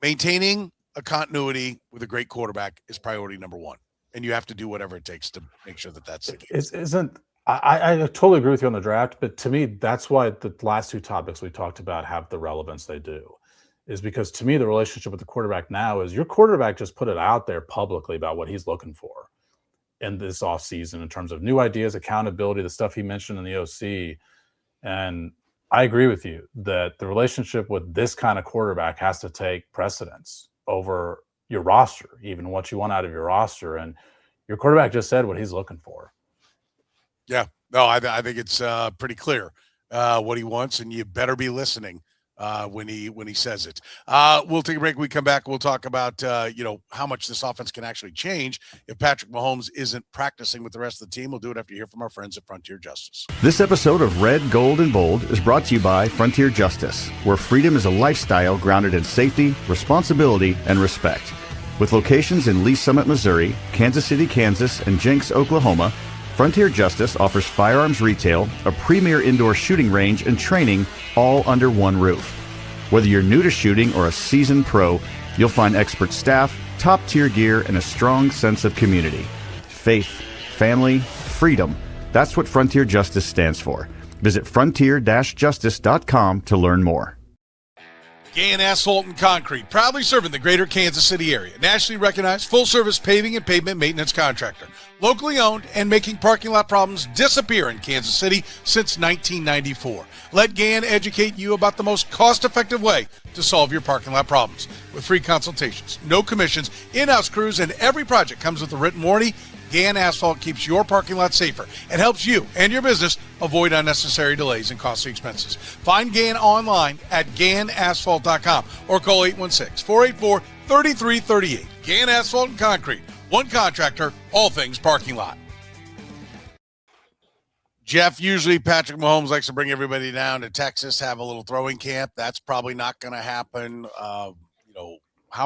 Maintaining a continuity with a great quarterback is priority number one, and you have to do whatever it takes to make sure that that's the case. I totally agree with you on the draft, but to me, that's why the last two topics we talked about have the relevance they do. is because to me, the relationship with the quarterback now is your quarterback just put it out there publicly about what he's looking for in this offseason in terms of new ideas, accountability, the stuff he mentioned in the OC. And I agree with you that the relationship with this kind of quarterback has to take precedence over your roster, even what you want out of your roster. And your quarterback just said what he's looking for. Yeah, no, I think it's pretty clear what he wants, and you better be listening when he says it. We'll take a break. When we come back, we'll talk about how much this offense can actually change if Patrick Mahomes isn't practicing with the rest of the team. We'll do it after you hear from our friends at Frontier Justice. This episode of Red, Gold, and Bold is brought to you by Frontier Justice, where freedom is a lifestyle grounded in safety, responsibility, and respect. With locations in Lee Summit, Missouri, Kansas City, Kansas, and Jenks, Oklahoma, Frontier Justice offers firearms retail, a premier indoor shooting range, and training all under one roof. Whether you're new to shooting or a seasoned pro, you'll find expert staff, top-tier gear, and a strong sense of community. Faith, family, freedom. That's what Frontier Justice stands for. Visit frontier-justice.com to learn more. Gann Asphalt and Concrete, proudly serving the greater Kansas City area. Nationally recognized full-service paving and pavement maintenance contractor. Locally owned and making parking lot problems disappear in Kansas City since 1994. Let Gann educate you about the most cost-effective way to solve your parking lot problems. With free consultations, no commissions, in-house crews, and every project comes with a written warranty, Gann Asphalt keeps your parking lot safer and helps you and your business avoid unnecessary delays and costly expenses. Find Gann online at GannAsphalt.com or call 816-484-3338. Gann Asphalt and Concrete. One contractor, all things parking lot. Jeff, usually Patrick Mahomes likes to bring everybody down to Texas, have a little throwing camp. That's probably not going to happen. How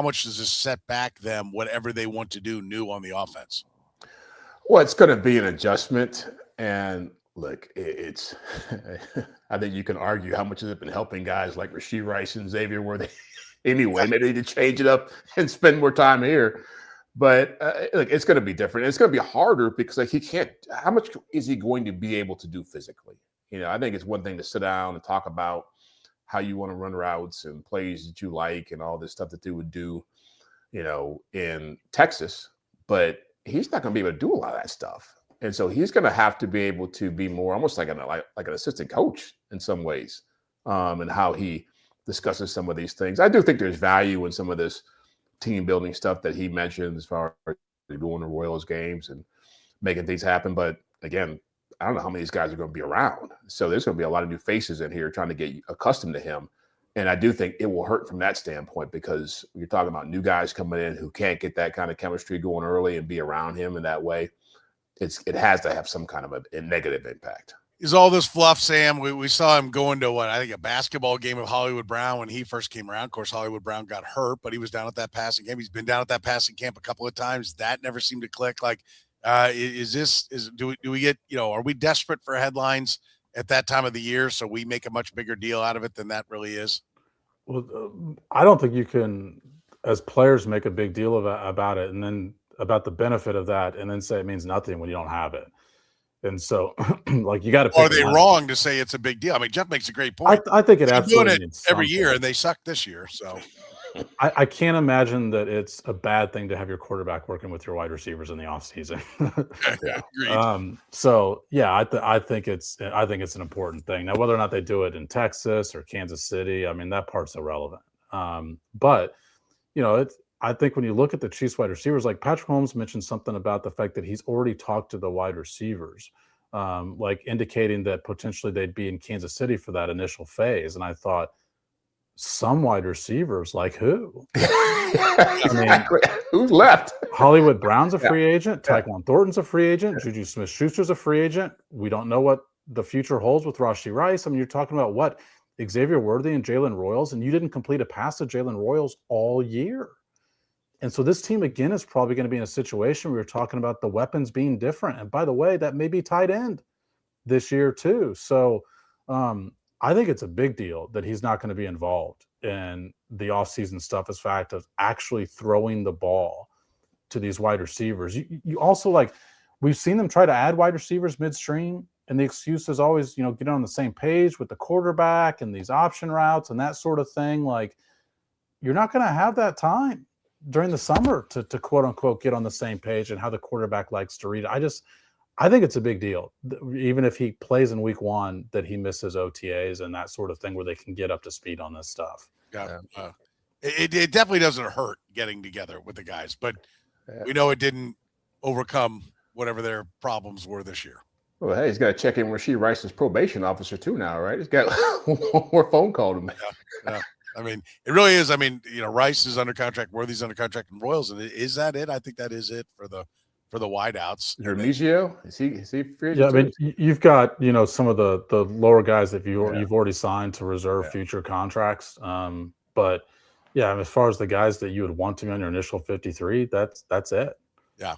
much does this set back them, whatever they want to do new on the offense? Well, it's going to be an adjustment. And look, it's I think you can argue how much has it been helping guys like Rashee Rice and Xavier where they anyway, they need to change it up and spend more time here. But look, it's going to be different. It's going to be harder because he can't. How much is he going to be able to do physically? I think it's one thing to sit down and talk about how you want to run routes and plays that you like and all this stuff that they would do, in Texas. But he's not going to be able to do a lot of that stuff. And so he's going to have to be able to be more almost like an assistant coach in some ways, and how he discusses some of these things. I do think there's value in some of this team building stuff that he mentioned as far as doing the Royals games and making things happen. But again, I don't know how many of these guys are going to be around. So there's going to be a lot of new faces in here trying to get accustomed to him. And I do think it will hurt from that standpoint because you're talking about new guys coming in who can't get that kind of chemistry going early and be around him in that way. It has to have some kind of a negative impact. Is all this fluff, Sam? We saw him going to a basketball game of Hollywood Brown when he first came around. Of course, Hollywood Brown got hurt, but he was down at that passing camp. He's been down at that passing camp a couple of times. That never seemed to click. Do we get, are we desperate for headlines at that time of the year so we make a much bigger deal out of it than that really is? Well, I don't think you can, as players, make a big deal about it and then about the benefit of that and then say it means nothing when you don't have it. And so, you got to. Are they wrong to say it's a big deal? I mean, Jeff makes a great point. I think it absolutely doing it every year, and they suck this year. So, I can't imagine that it's a bad thing to have your quarterback working with your wide receivers in the offseason. I think it's an important thing. Now, whether or not they do it in Texas or Kansas City, I mean, that part's irrelevant. I think when you look at the Chiefs wide receivers, like Patrick Mahomes mentioned something about the fact that he's already talked to the wide receivers, indicating that potentially they'd be in Kansas City for that initial phase. And I thought, some wide receivers, like who? Exactly. Who's left? Hollywood Brown's a free agent. Tyquan Thornton's a free agent. Juju Smith-Schuster's a free agent. We don't know what the future holds with Rashee Rice. I mean, you're talking about what? Xavier Worthy and Jalen Royals, and you didn't complete a pass to Jalen Royals all year. And so this team, again, is probably going to be in a situation where we're talking about the weapons being different. And by the way, that may be tight end this year too. So I think it's a big deal that he's not going to be involved in the offseason stuff as fact of actually throwing the ball to these wide receivers. You also, we've seen them try to add wide receivers midstream, and the excuse is always, get on the same page with the quarterback and these option routes and that sort of thing. you're not going to have that time during the summer to quote unquote get on the same page and how the quarterback likes to read. I think it's a big deal, even if he plays in week 1, that he misses OTAs and that sort of thing where they can get up to speed on this stuff. Yeah. It definitely doesn't hurt getting together with the guys, but we know it didn't overcome whatever their problems were this year. Well, hey, he's got to check in with Rasheed Rice's probation officer too now, right? He's got one more phone call to make. Yeah. I mean, it really is. I mean, Rice is under contract, Worthy's under contract, and Royals. And is that it? I think that is it for the wideouts. Hermesio, is he free? Yeah, I mean, you've got some of the lower guys that you've already signed to reserve future contracts. But yeah, I mean, as far as the guys that you would want to be on your initial 53, that's it. Yeah.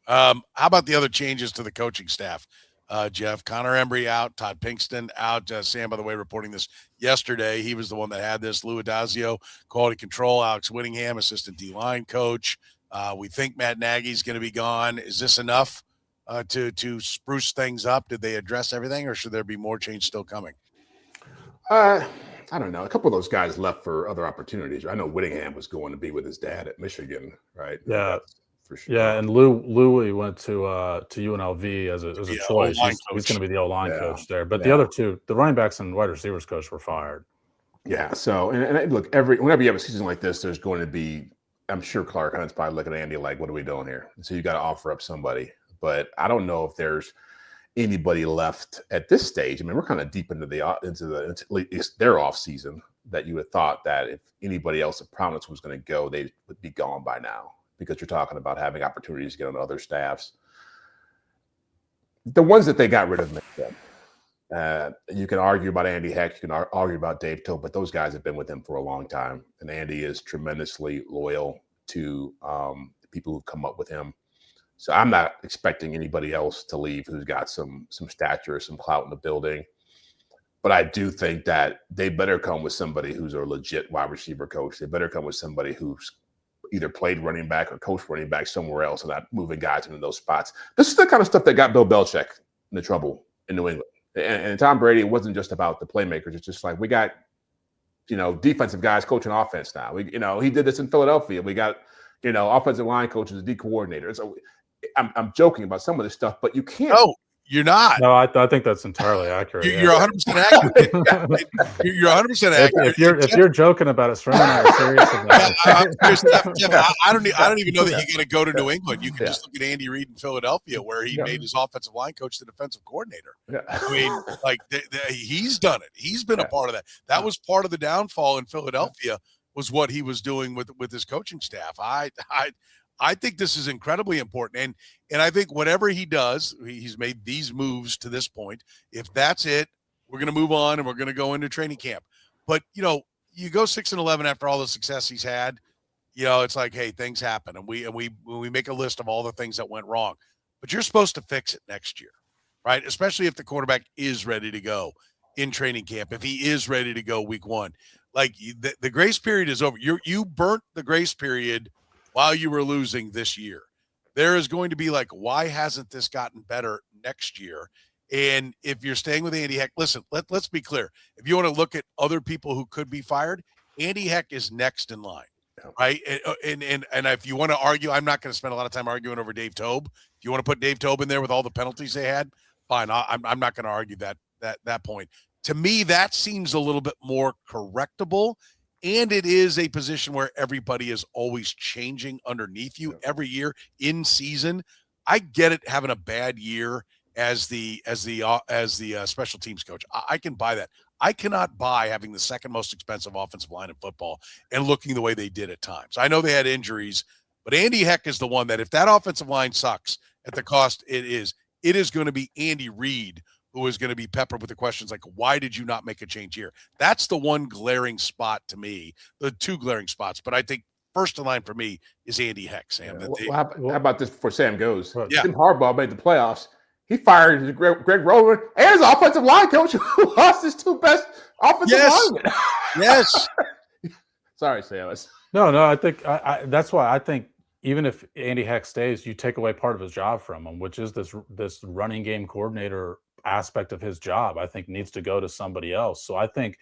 How about the other changes to the coaching staff? Jeff, Connor Embry out, Todd Pinkston out. Sam, by the way, reporting this yesterday. He was the one that had this. Lou Adazio, quality control. Alex Whittingham, assistant D-line coach. We think Matt Nagy's going to be gone. Is this enough to spruce things up? Did they address everything, or should there be more change still coming? I don't know. A couple of those guys left for other opportunities. I know Whittingham was going to be with his dad at Michigan, right? Yeah. For sure. Yeah, and Lou went to UNLV as a choice. He's going to be the O-line coach there. But the other two, the running backs and wide receivers coach, were fired. Yeah. So, and look, whenever you have a season like this, there's going to be, I'm sure Clark Hunt's probably looking at Andy like, what are we doing here? So you got to offer up somebody. But I don't know if there's anybody left at this stage. I mean, we're kind of deep into their off season that you would thought that if anybody else of prominence was going to go, they would be gone by now. Because you're talking about having opportunities to get on other staffs. The ones that they got rid of, you can argue about Andy Heck, you can argue about Dave Tope, but those guys have been with him for a long time. And Andy is tremendously loyal to the people who've come up with him. So I'm not expecting anybody else to leave who's got some stature, some clout in the building. But I do think that they better come with somebody who's a legit wide receiver coach. They better come with somebody who's either played running back or coached running back somewhere else and not moving guys into those spots. This is the kind of stuff that got Bill Belichick into trouble in New England. And Tom Brady, it wasn't just about the playmakers. It's just like we got, defensive guys coaching offense now. He did this in Philadelphia. We got, offensive line coaches, D coordinator. So I'm joking about some of this stuff, but you can't. Oh, you're not. No, I think that's entirely accurate. You're 100% accurate. You're 100% accurate. If you're joking about it, Sherman and I are serious about it. I don't even know that you got to go to New England. You can just look at Andy Reid in Philadelphia, where he made his offensive line coach the defensive coordinator. Yeah. I mean, like he's done it. He's been a part of that. That was part of the downfall in Philadelphia. Was what he was doing with his coaching staff. I think this is incredibly important. And I think whatever he does, he's made these moves to this point. If that's it, we're going to move on and we're going to go into training camp. But, you go 6-11 after all the success he's had, it's like, hey, things happen. And we make a list of all the things that went wrong. But you're supposed to fix it next year, right? Especially if the quarterback is ready to go in training camp, if he is ready to go week 1. Like the grace period is over. You burnt the grace period while you were losing this year. There is going to be like, why hasn't this gotten better next year? And if you're staying with Andy Heck, listen, let's be clear. If you want to look at other people who could be fired, Andy Heck is next in line, right? And if you want to argue, I'm not going to spend a lot of time arguing over Dave Tobe. If you want to put Dave Tobe in there with all the penalties they had, fine. I'm not going to argue that point. To me, that seems a little bit more correctable. And it is a position where everybody is always changing underneath you every year in season. I get it having a bad year as the special teams coach. I can buy that. I cannot buy having the second most expensive offensive line in football and looking the way they did at times. I know they had injuries, but Andy Heck is the one that if that offensive line sucks at the cost it is going to be Andy Reid who is going to be peppered with the questions like, why did you not make a change here? That's the one glaring spot to me, the two glaring spots. But I think first in line for me is Andy Heck, Sam. How about this before Sam goes? Yeah. Jim Harbaugh made the playoffs. He fired Greg Roman and his offensive line coach who lost his two best offensive linemen. Yes. Sorry, Sam. No, I think that's why I think even if Andy Heck stays, you take away part of his job from him, which is this running game coordinator aspect of his job. I think needs to go to somebody else. So I think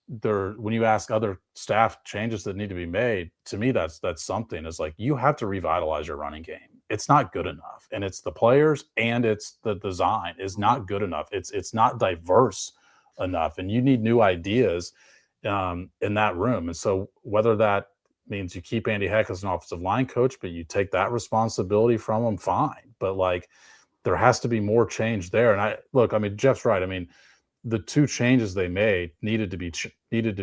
when you ask other staff changes that need to be made, to me, that's something. It's like, you have to revitalize your running game. It's not good enough. And it's the players and it's the design is not good enough. It's not diverse enough. And you need new ideas in that room. And so whether that means you keep Andy Heck as an offensive line coach, but you take that responsibility from him, fine. But like, there has to be more change there. And Jeff's right. I mean, the two changes they made needed to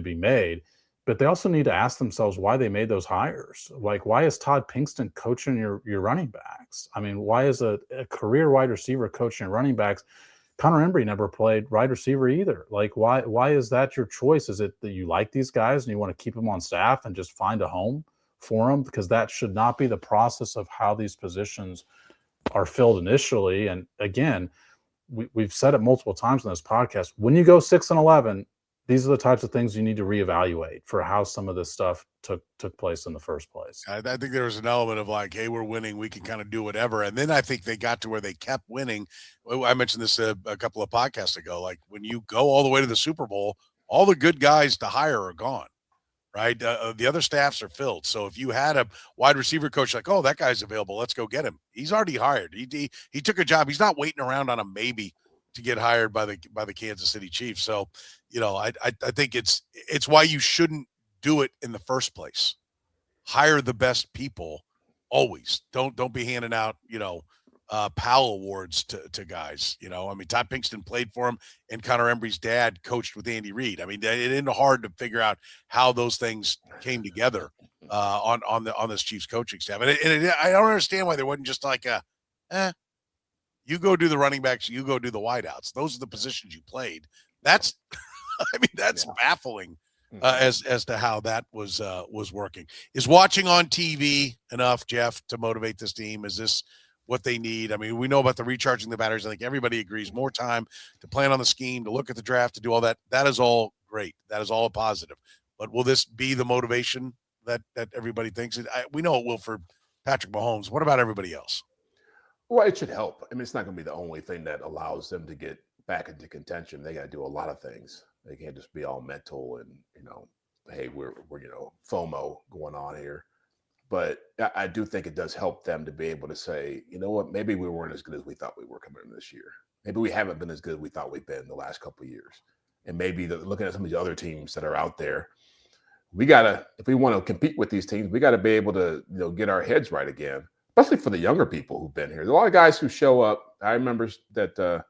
be made, but they also need to ask themselves why they made those hires. Like, why is Todd Pinkston coaching your running backs? I mean, why is a career wide receiver coaching running backs? Connor Embry never played wide receiver either. Like, why is that your choice? Is it that you like these guys and you want to keep them on staff and just find a home for them? Because that should not be the process of how these positions are filled initially. And again, we've said it multiple times on this podcast. When you go 6-11, these are the types of things you need to reevaluate for how some of this stuff took place in the first place. I think there was an element of like, hey, we're winning, we can kind of do whatever. And then I think they got to where they kept winning. I mentioned this a couple of podcasts ago. Like, when you go all the way to the Super Bowl, all the good guys to hire are gone, right? The other staffs are filled. So if you had a wide receiver coach like, oh, that guy's available, let's go get him. He's already hired. He took a job. He's not waiting around on a maybe to get hired by the Kansas City Chiefs. So, I think it's why you shouldn't do it in the first place. Hire the best people always. Don't be handing out, Powell awards to guys. I mean, Todd Pinkston played for him, and Connor Embry's dad coached with Andy Reid. I mean, it isn't hard to figure out how those things came together on this Chiefs coaching staff. And I don't understand why there wasn't just like you go do the running backs, you go do the wideouts. Those are the positions you played. That's, baffling as to how that was working. Is watching on TV enough, Jeff, to motivate this team? Is this what they need? I mean, we know about the recharging the batteries. I think everybody agrees. More time to plan on the scheme, to look at the draft, to do all that. That is all great. That is all a positive. But will this be the motivation that everybody thinks? We know it will for Patrick Mahomes. What about everybody else? Well, it should help. I mean, it's not going to be the only thing that allows them to get back into contention. They got to do a lot of things. They can't just be all mental and, hey, we're FOMO going on here. But I do think it does help them to be able to say, you know what, maybe we weren't as good as we thought we were coming in this year. Maybe we haven't been as good as we thought we've been the last couple of years. And maybe looking at some of the other teams that are out there, we got to, if we want to compete with these teams, we got to be able to, get our heads right again. Especially for the younger people who've been here. There's a lot of guys who show up. I remember that,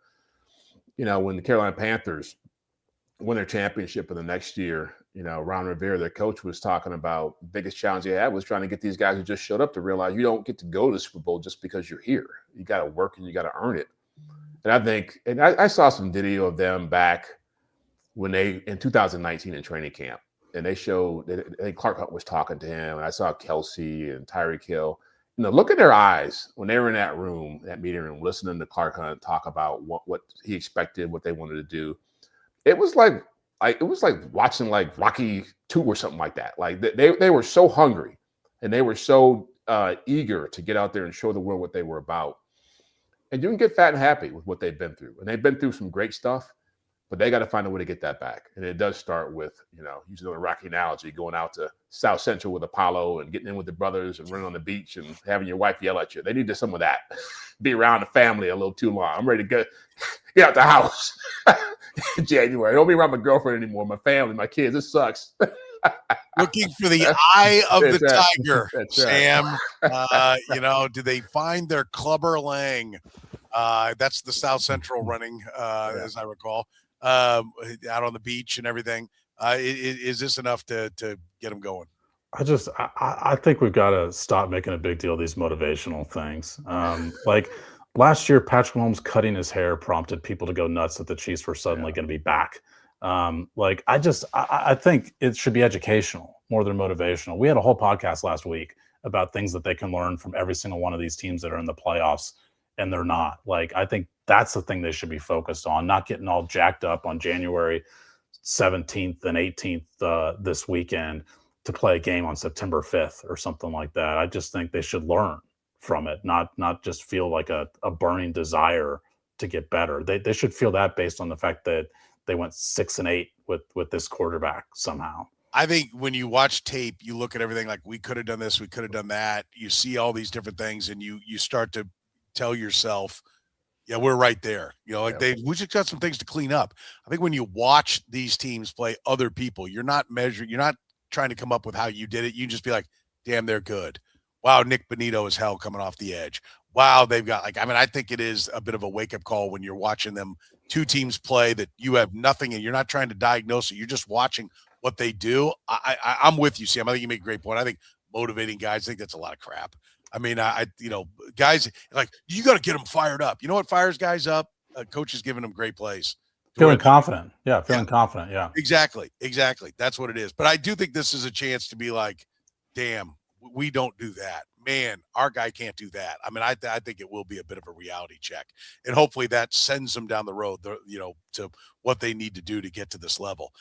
when the Carolina Panthers won their championship in the next year, Ron Rivera, their coach, was talking about the biggest challenge they had was trying to get these guys who just showed up to realize you don't get to go to the Super Bowl just because you're here. You got to work and you got to earn it. And I think, and I saw some video of them back when in 2019 in training camp, and they showed, I think Clark Hunt was talking to him, and I saw Kelsey and Tyreek Hill. Look at their eyes when they were in that meeting room, listening to Clark Hunt talk about what he expected, what they wanted to do. It was like watching like Rocky II or something like that. Like they were so hungry and they were so eager to get out there and show the world what they were about. And you can get fat and happy with what they've been through. And they've been through some great stuff, but they got to find a way to get that back. And it does start with, using the Rocky analogy, going out to South Central with Apollo and getting in with the brothers and running on the beach and having your wife yell at you. They need some of that. Be around the family a little too long. I'm ready to get out the house in January. Don't be around my girlfriend anymore, my family, my kids. It sucks. Looking for the eye of That's the right. tiger, That's Sam. Do they find their Clubber Lang? That's the South Central running, as I recall, out on the beach and everything. Is this enough to get them going? I think we've got to stop making a big deal of these motivational things. Like last year, Patrick Mahomes cutting his hair prompted people to go nuts that the Chiefs were suddenly going to be back. I think it should be educational more than motivational. We had a whole podcast last week about things that they can learn from every single one of these teams that are in the playoffs, and they're not. Like, I think that's the thing they should be focused on, not getting all jacked up on January 17th and 18th this weekend to play a game on September 5th or something like that. I just think they should learn from it, not just feel like a burning desire to get better. They should feel that based on the fact that they went 6-8 with this quarterback somehow. I think when you watch tape, you look at everything like we could have done this, we could have done that. You see all these different things, and you start to tell yourself, yeah, we're right there. We just got some things to clean up. I think when you watch these teams play other people, you're not trying to come up with how you did it. You just be like, damn, they're good. Wow, Nick Bonito is hell coming off the edge. Wow, they've got I think it is a bit of a wake-up call when you're watching them, two teams play that you have nothing, and you're not trying to diagnose it. You're just watching what they do. I'm with you, Sam. I think you make a great point. I think motivating guys, I think that's a lot of crap. I mean, guys, like, you got to get them fired up. You know what fires guys up? Coach is giving them great plays. Feeling confident. Yeah, confident. Yeah. Exactly. That's what it is. But I do think this is a chance to be like, damn, we don't do that. Man, our guy can't do that. I mean, I think it will be a bit of a reality check. And hopefully that sends them down the road, to what they need to do to get to this level.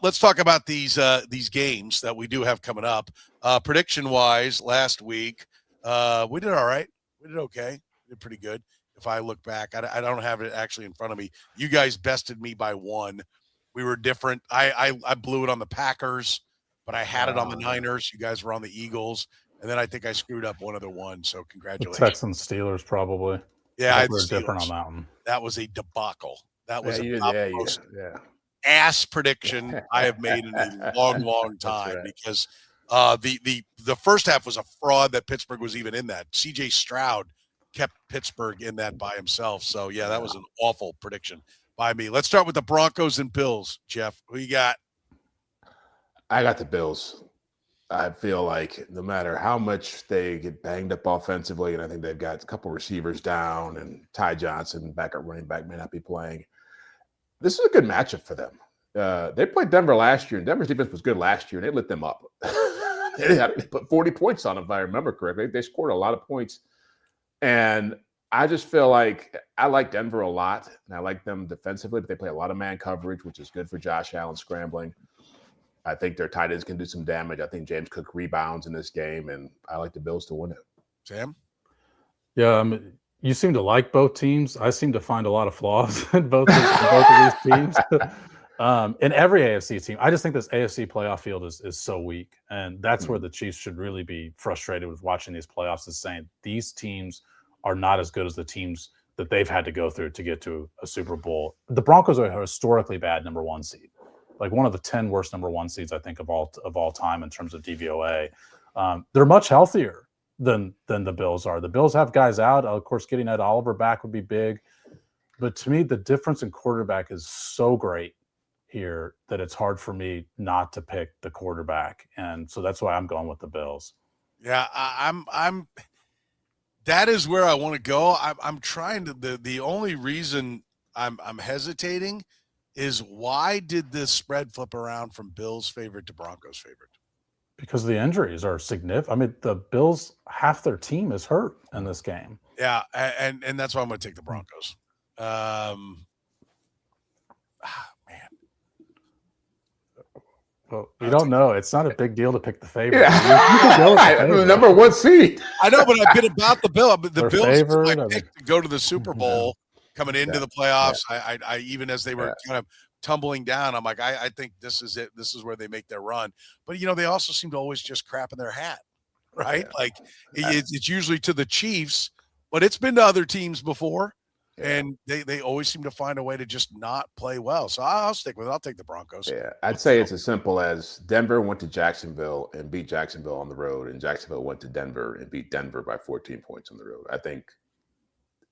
Let's talk about these games that we do have coming up. Prediction-wise, last week, we did all right. We did okay. We did pretty good. If I look back, I don't have it actually in front of me. You guys bested me by 1. We were different. I blew it on the Packers, but I had it on the Niners. You guys were on the Eagles. And then I think I screwed up one other one. So congratulations. The Texans, Steelers, probably. Yeah, we're different on that one. That was a debacle. That was a ass prediction I have made in a long, long time, because the first half was a fraud that Pittsburgh was even in that. C.J. Stroud kept Pittsburgh in that by himself. So, yeah, that was an awful prediction by me. Let's start with the Broncos and Bills. Jeff, who you got? I got the Bills. I feel like no matter how much they get banged up offensively, and I think they've got a couple receivers down, and Ty Johnson, backup running back, may not be playing. This is a good matchup for them. They played Denver last year, and Denver's defense was good last year, and they lit them up. They put 40 points on them, if I remember correctly. They scored a lot of points. And I just feel like I like Denver a lot, and I like them defensively, but they play a lot of man coverage, which is good for Josh Allen scrambling. I think their tight ends can do some damage. I think James Cook rebounds in this game, and I like the Bills to win it. Sam? Yeah, you seem to like both teams. I seem to find a lot of flaws in both of these teams. In every AFC team, I just think this AFC playoff field is so weak, and that's where the Chiefs should really be frustrated with watching these playoffs, is saying these teams are not as good as the teams that they've had to go through to get to a Super Bowl. The Broncos are a historically bad number 1 seed. Like one of the 10 worst number 1 seeds, I think, of all time in terms of DVOA. They're much healthier than the Bills are. The Bills have guys out. Of course, getting Ed Oliver back would be big. But to me, the difference in quarterback is so great here that it's hard for me not to pick the quarterback. And so that's why I'm going with the Bills. Yeah, I'm that is where I want to go. I'm trying to, the only reason I'm hesitating is, why did this spread flip around from Bills favorite to Broncos favorite? Because the injuries are significant. I mean, the Bills, half their team is hurt in this game. Yeah, and that's why I'm going to take the Broncos. Man. Well, we don't know. It's not a big deal to pick the favorite. Yeah. You can go with the favorite. The number 1 seed. I know, but I've been about the Bill. The They're Bills favored, I picked to go to the Super Bowl coming into the playoffs. I even as they were kind of tumbling down, I'm like, I think this is it. This is where they make their run. But, they also seem to always just crap in their hat, right? Yeah. Like it's usually to the Chiefs, but it's been to other teams before. And they always seem to find a way to just not play well. So I'll stick with it. I'll take the Broncos. Yeah, I'd say it's as simple as Denver went to Jacksonville and beat Jacksonville on the road, and Jacksonville went to Denver and beat Denver by 14 points on the road. I think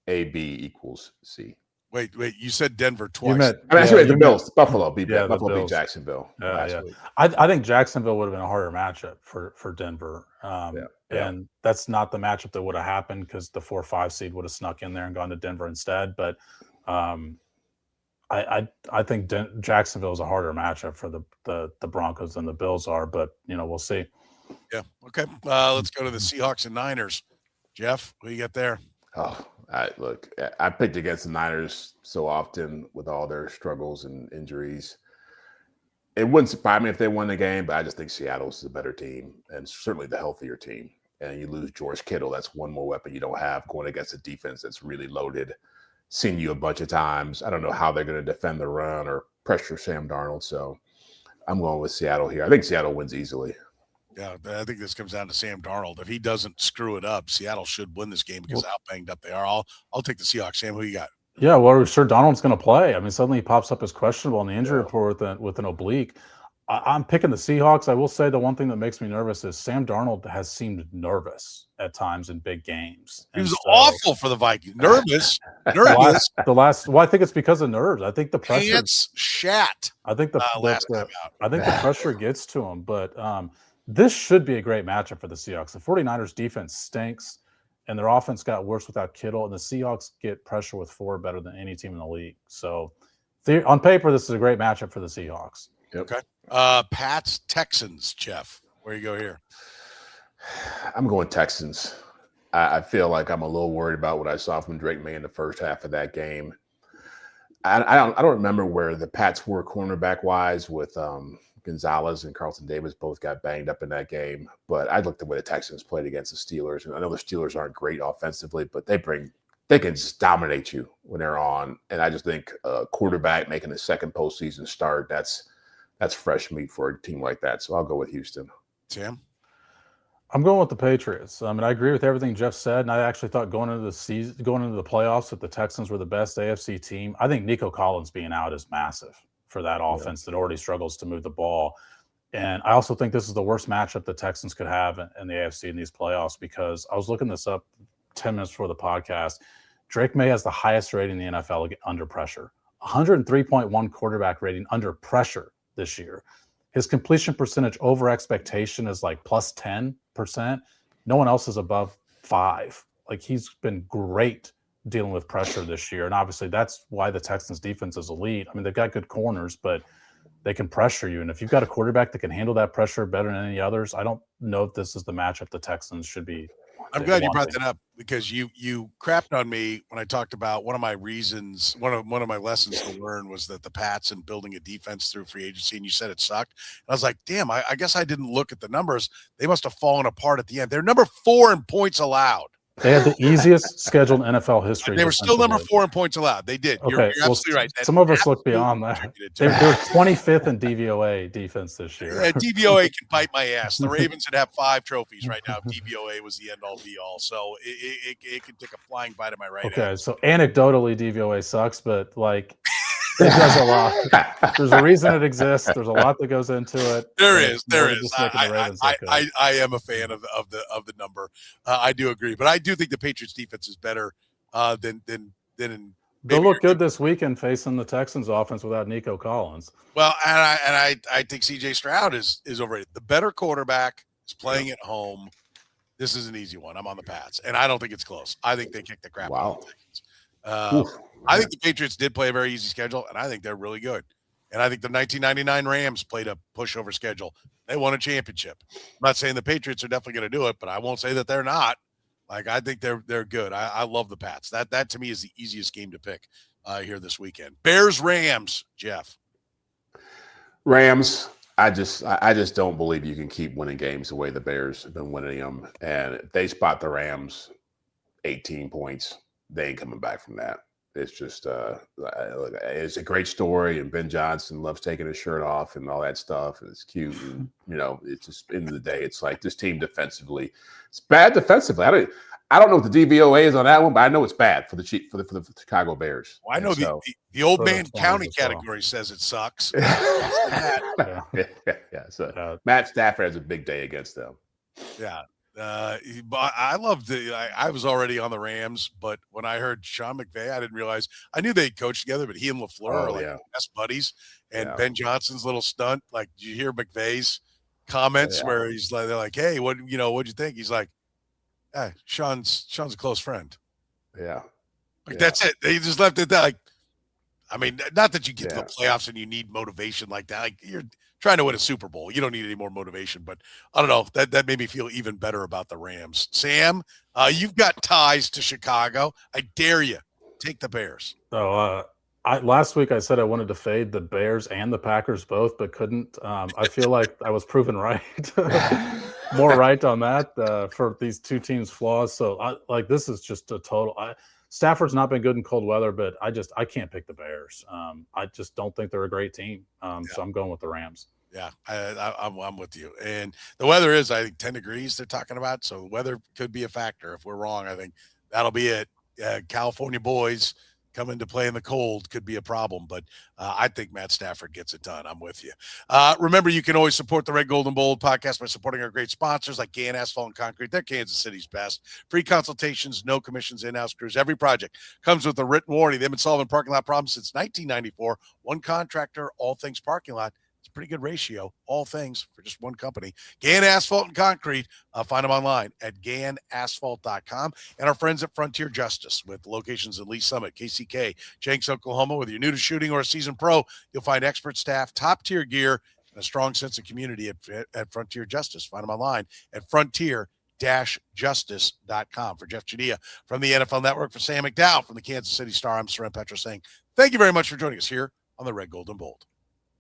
A-B equals C. Wait, you said Denver twice. The Bills. Buffalo beat Buffalo beat Jacksonville last week. I think Jacksonville would have been a harder matchup for Denver. And that's not the matchup that would have happened, because the 4-5 seed would have snuck in there and gone to Denver instead. But I think Jacksonville is a harder matchup for the Broncos than the Bills are. But, we'll see. Yeah. Okay. Let's go to the Seahawks and Niners. Jeff, what do you got there? Oh, I picked against the Niners so often with all their struggles and injuries. It wouldn't surprise me if they won the game, but I just think Seattle's a better team and certainly the healthier team. And you lose George Kittle, that's one more weapon you don't have going against a defense that's really loaded, seen you a bunch of times. I don't know how they're going to defend the run or pressure Sam Darnold. So I'm going with Seattle here. I think Seattle wins easily. Yeah, I think this comes down to Sam Darnold. If he doesn't screw it up, Seattle should win this game because how banged up they are. I'll take the Seahawks. Sam, who you got? Yeah, well, we're sure Donald's going to play. I mean, suddenly he pops up as questionable in the injury report with an oblique. I'm picking the Seahawks. I will say the one thing that makes me nervous is Sam Darnold has seemed nervous at times in big games. He was awful for the Vikings. Nervous. Well, I think it's because of nerves. I think the pressure. Pants shat. I think last time out. I think the pressure gets to him. But this should be a great matchup for the Seahawks. The 49ers defense stinks, and their offense got worse without Kittle, and the Seahawks get pressure with Ford better than any team in the league. So on paper, this is a great matchup for the Seahawks. Yep. Okay. Pats, Texans, Jeff. Where you go here? I'm going Texans. I feel like I'm a little worried about what I saw from Drake May in the first half of that game. I don't remember where the Pats were cornerback-wise with Gonzalez and Carlton Davis both got banged up in that game. But I looked at the way the Texans played against the Steelers. And I know the Steelers aren't great offensively, but they can just dominate you when they're on. And I just think a quarterback making a second postseason start, that's fresh meat for a team like that. So I'll go with Houston. Sam? I'm going with the Patriots. I mean, I agree with everything Jeff said, and I actually thought going into the playoffs that the Texans were the best AFC team. I think Nico Collins being out is massive for that offense that already struggles to move the ball. And I also think this is the worst matchup the Texans could have in the AFC in these playoffs, because I was looking this up 10 minutes before the podcast. Drake May has the highest rating in the NFL under pressure, 103.1 quarterback rating under pressure this year. His completion percentage over expectation is like plus 10%. No one else is above 5. Like, he's been great dealing with pressure this year. And obviously that's why the Texans defense is elite. I mean, they've got good corners, but they can pressure you. And if you've got a quarterback that can handle that pressure better than any others, I don't know if this is the matchup the Texans should be. I'm glad you brought that up, because you crapped on me when I talked about one of my reasons, one of my lessons to learn was that the Pats and building a defense through free agency, and you said it sucked. And I was like, damn, I guess I didn't look at the numbers. They must have fallen apart at the end. They're number 4 in points allowed. They had the easiest schedule in NFL history. They were still number 4 in points allowed. They did. Okay, You're absolutely right. Some of us look beyond that. They were 25th in DVOA defense this year. Yeah, DVOA can bite my ass. The Ravens would have 5 trophies right now if DVOA was the end-all, be-all. So it could take a flying bite of my right hand. Okay, so anecdotally, DVOA sucks, but like it does a lot. There's a reason it exists. There's a lot that goes into it. There is. I am a fan of the number. I do agree, but I do think the Patriots defense is better than in. They'll look good this weekend facing the Texans offense without Nico Collins. Well, and I think C.J. Stroud is overrated. The better quarterback is playing at home. This is an easy one. I'm on the Pats, and I don't think it's close. I think they kick the crap out of the Texans. I think the Patriots did play a very easy schedule, and I think they're really good. And I think the 1999 Rams played a pushover schedule. They won a championship. I'm not saying the Patriots are definitely going to do it, but I won't say that they're not. Like, I think they're good. I love the Pats. That to me is the easiest game to pick here this weekend. Bears, Rams, Jeff. Rams. I just don't believe you can keep winning games the way the Bears have been winning them. And if they spot the Rams 18 points, they ain't coming back from that. It's just it's a great story, and Ben Johnson loves taking his shirt off and all that stuff. And it's cute, and it's just end of the day, it's like this team defensively, it's bad defensively. I don't know what the DVOA is on that one, but I know it's bad for the Chicago Bears. Well, I know the old man county category says it sucks. Yeah. So Matt Stafford has a big day against them. Yeah. I love I was already on the Rams, but when I heard Sean McVay, I didn't realize. I knew they coached together, but he and LaFleur are like best buddies. And Ben Johnson's little stunt, like, did you hear McVay's comments where he's like, they're like, hey, what'd you think? He's like, hey, Sean's a close friend. Yeah. That's it. They just left it that. Like, I mean, not that you get to the playoffs and you need motivation like that. Like, you're trying to win a Super Bowl. You don't need any more motivation, but I don't know. That made me feel even better about the Rams. Sam, you've got ties to Chicago. I dare you. Take the Bears. So last week I said I wanted to fade the Bears and the Packers both, but couldn't. I feel like I was proven right. more right on that for these two teams' flaws. So, this is just a total. Stafford's not been good in cold weather, but I can't pick the Bears. I just don't think they're a great team. So I'm going with the Rams. Yeah, I'm with you. And the weather is, I think, 10 degrees they're talking about. So weather could be a factor. If we're wrong, I think that'll be it. California boys coming to play in the cold could be a problem. But I think Matt Stafford gets it done. I'm with you. Remember, you can always support the Red, Gold, and Bold podcast by supporting our great sponsors like Gann Asphalt and Concrete. They're Kansas City's best. Free consultations, no commissions, in-house crews. Every project comes with a written warranty. They've been solving parking lot problems since 1994. One contractor, all things parking lot. Pretty good ratio, all things for just one company. Gann Asphalt and Concrete. Find them online at GannAsphalt.com. And our friends at Frontier Justice with locations in Lee Summit, KCK, Jenks, Oklahoma. Whether you're new to shooting or a seasoned pro, you'll find expert staff, top-tier gear, and a strong sense of community at Frontier Justice. Find them online at Frontier-Justice.com. For Jeff Chadiha from the NFL Network, for Sam McDowell from the Kansas City Star, I'm Soren Petro saying thank you very much for joining us here on the Red, Gold, and Bold.